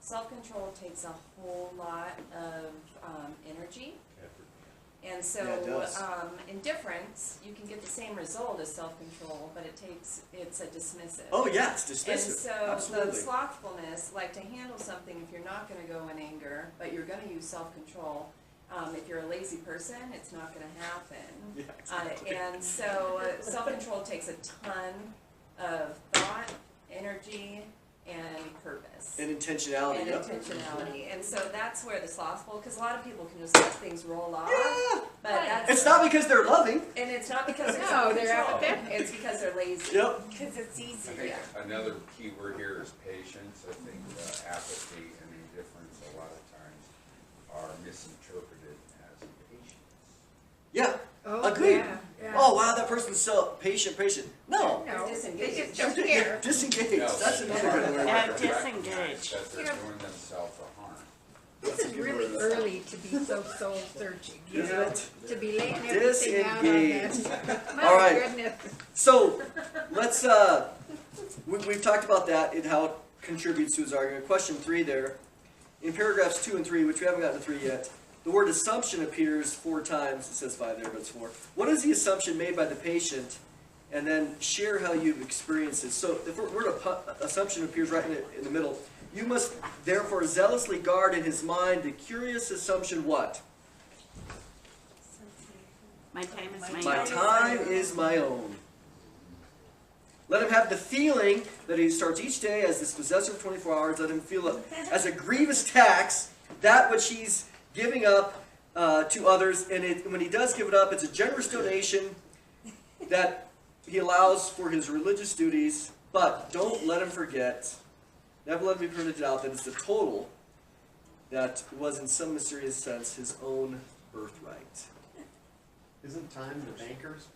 Self-control takes a whole lot of energy. And so, Yeah, it does. indifference, you can get the same result as self-control, but it's a dismissive. Oh yeah, it's And dismissive. so Absolutely. the slothfulness, like to handle something, if you're not gonna go in anger, but you're gonna use self-control, if you're a lazy person, it's not gonna happen. Yeah, exactly. And so, self-control takes a ton of thought, energy, and purpose. And intentionality. And Yep. intentionality. And so that's where the slothful, because a lot of people can just let things roll off. Yeah. But that's. It's not because they're loving. And it's not because they're No, they're self-control. apathetic. It's because they're lazy. Yep. Because it's easy. I think Yeah. another key word here is patience. I think apathy and indifference a lot of times are misinterpreted as impatience. Yeah. Oh, Agreed. yeah. Oh wow, that person's so patient. No. No, they Disengaged. just don't care. Disengaged. No, That's but another good word. Yeah, recognize disengaged. that they're doing themselves a harm. This is really early to be so soul searching, you Isn't know? it? To be laying everything out on Disengaged. that. All right. My goodness. So, let's, we've talked about that and how it contributes to his argument. Question 3 there. In paragraphs 2 and 3, which we haven't gotten to 3 yet, the word assumption appears 4 times. It says 5 there, but it's 4. What is the assumption made by the patient? And then share how you've experienced it. So the word assumption appears right in the middle. You must therefore zealously guard in his mind the curious assumption what? My time is my My own. time is my own. Let him have the feeling that he starts each day as this possessor of 24 hours. Let him feel it as a grievous tax, that which he's giving up to others. And when he does give it up, it's a generous donation that he allows for his religious duties. But don't let him forget, never let him be printed out, that it's the total that was in some mysterious sense his own birthright. Isn't time the bankers?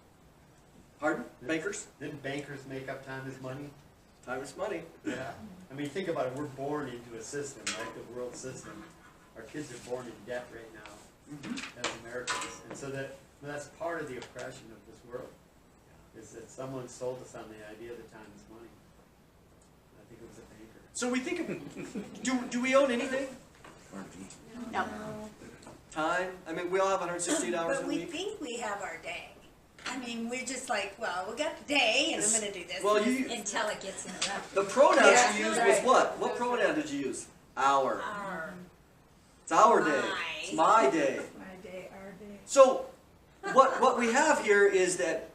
Pardon? Bankers? Didn't bankers make up time as money? Time is money. Yeah. I mean, think about it. We're born into a system, right? The world system. Our kids are born in debt right now as Americans. And so that's part of the oppression of this world, is that someone sold us on the idea that time is money. I think it was a banker. So we think of, do we own anything? No. Time? I mean, we all have 168 hours But in a we week. think we have our day. I mean, we're just like, well, we got the day, and I'm going to do this. Well, Until it gets interrupted. the pronoun Yeah, you used right. was what? What pronoun did you use? Our. Our. It's our day. My. It's my day. My day, our day. So, what we have here is that,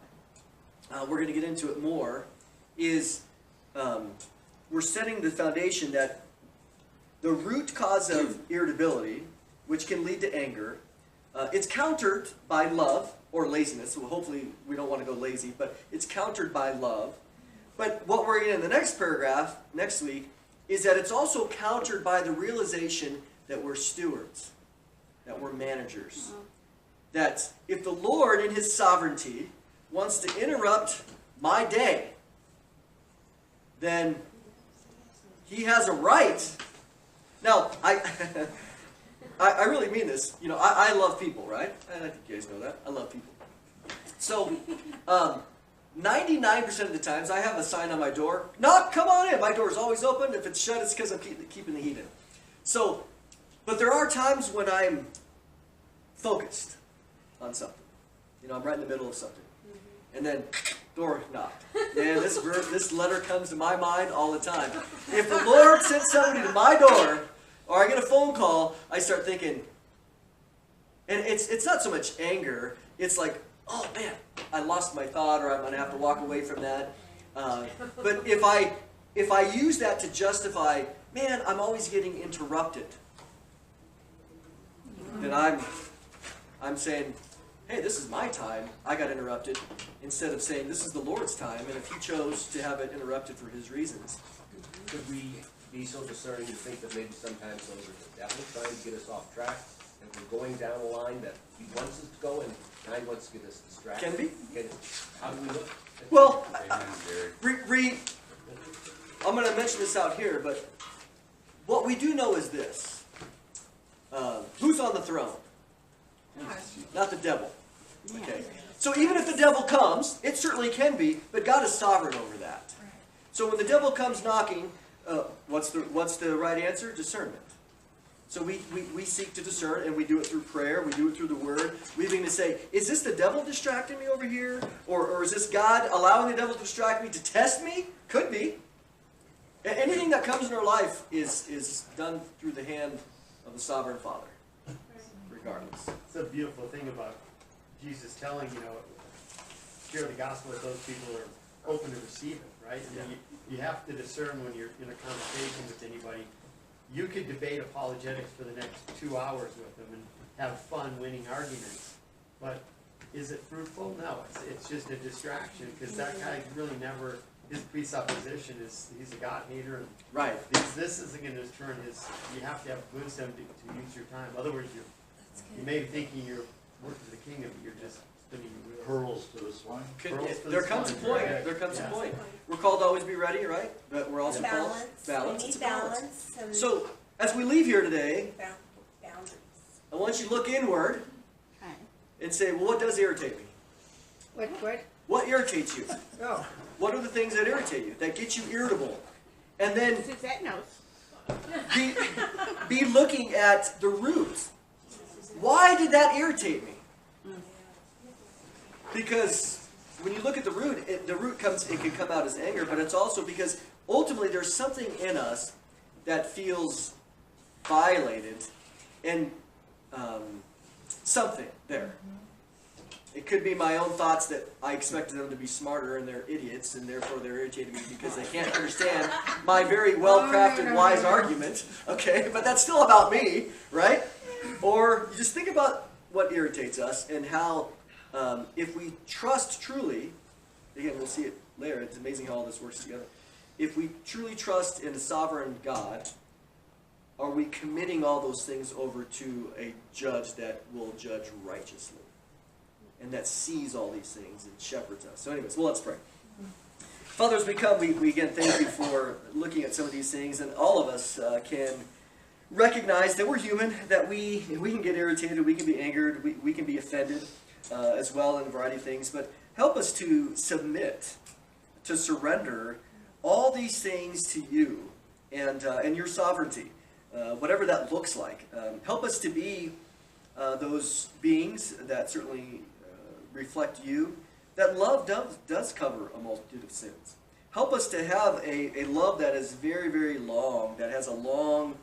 we're going to get into it more, is we're setting the foundation that the root cause of irritability, which can lead to anger, it's countered by love or laziness. So hopefully we don't want to go lazy, but it's countered by love. But what we're getting in the next paragraph, next week, is that it's also countered by the realization that we're stewards, that we're managers. That if the Lord in his sovereignty wants to interrupt my day, then he has a right. Now, I really mean this. You know, I love people, right? I think you guys know that. I love people. So, 99% of the times I have a sign on my door, knock, come on in. My door is always open. If it's shut, it's because I'm keeping the heat in. So, but there are times when I'm focused on something. You know, I'm right in the middle of something. And then, door knocked. Man, this letter comes to my mind all the time. If the Lord sent somebody to my door, or I get a phone call, I start thinking, and it's not so much anger, it's like, oh man, I lost my thought, or I'm going to have to walk away from that. But if I use that to justify, man, I'm always getting interrupted, then I'm saying, hey, this is my time, I got interrupted, instead of saying, this is the Lord's time, and if he chose to have it interrupted for his reasons. Could we be so discerning to think that maybe sometimes those are the devil trying to get us off track? And we're going down a line that he wants us to go, and now he wants to get us distracted? Can be. How do we look? Well, Amen, Gary. I'm going to mention this out here, but what we do know is this. Who's on the throne? Not the devil. Okay. So even if the devil comes, it certainly can be, but God is sovereign over that. So when the devil comes knocking, what's the right answer? Discernment. So we seek to discern, and we do it through prayer, we do it through the Word. We begin to say, is this the devil distracting me over here? Or is this God allowing the devil to distract me to test me? Could be. Anything that comes in our life is done through the hand of the Sovereign Father, regardless. It's a beautiful thing about Jesus telling, share the gospel with those people who are open to receive it, right? I mean, you have to discern when you're in a conversation with anybody. You could debate apologetics for the next 2 hours with them and have fun winning arguments, but is it fruitful? No, it's just a distraction, because that guy really never, his presupposition is he's a God hater, and Right. this isn't going to turn his, you have to have wisdom to use your time. Otherwise, you may be thinking you're working for the kingdom, but you're just spinning your wheels. Pearls to the swine. There comes a point. There comes a point. We're called to always be ready, right? But we're also called Balance. balance. We It's need a balance. balance. And So as we leave here today, balance. I want you to look inward Okay. and say, well, what does irritate me? What? What irritates you? Oh, What are the things that irritate you, that get you irritable? And then Suzette knows. be looking at the root. Why did that irritate me? Because when you look at the root, it can come out as anger, but it's also because ultimately there's something in us that feels violated, and something there. It could be my own thoughts that I expected them to be smarter and they're idiots, and therefore they're irritating me because they can't understand my very well-crafted, wise argument. Okay, but that's still about me, right? Or you just think about what irritates us and how, if we trust truly, again, we'll see it later, it's amazing how all this works together. If we truly trust in a sovereign God, are we committing all those things over to a judge that will judge righteously and that sees all these things and shepherds us? So anyways, well, let's pray. Father, as we come, we again thank you for looking at some of these things, and all of us can recognize that we're human, that we can get irritated, we can be angered, we can be offended as well in a variety of things, but help us to submit, to surrender all these things to you and your sovereignty, whatever that looks like. Help us to be those beings that certainly reflect you, that love does cover a multitude of sins. Help us to have a love that is very, very long, that has a long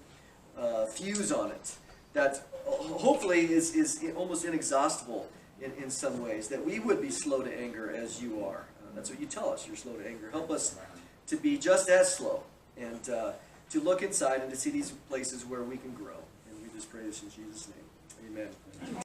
fuse on it, that hopefully is almost inexhaustible in some ways, that we would be slow to anger as you are. That's what you tell us, you're slow to anger. Help us to be just as slow, and to look inside and to see these places where we can grow. And we just pray this in Jesus' name. Amen.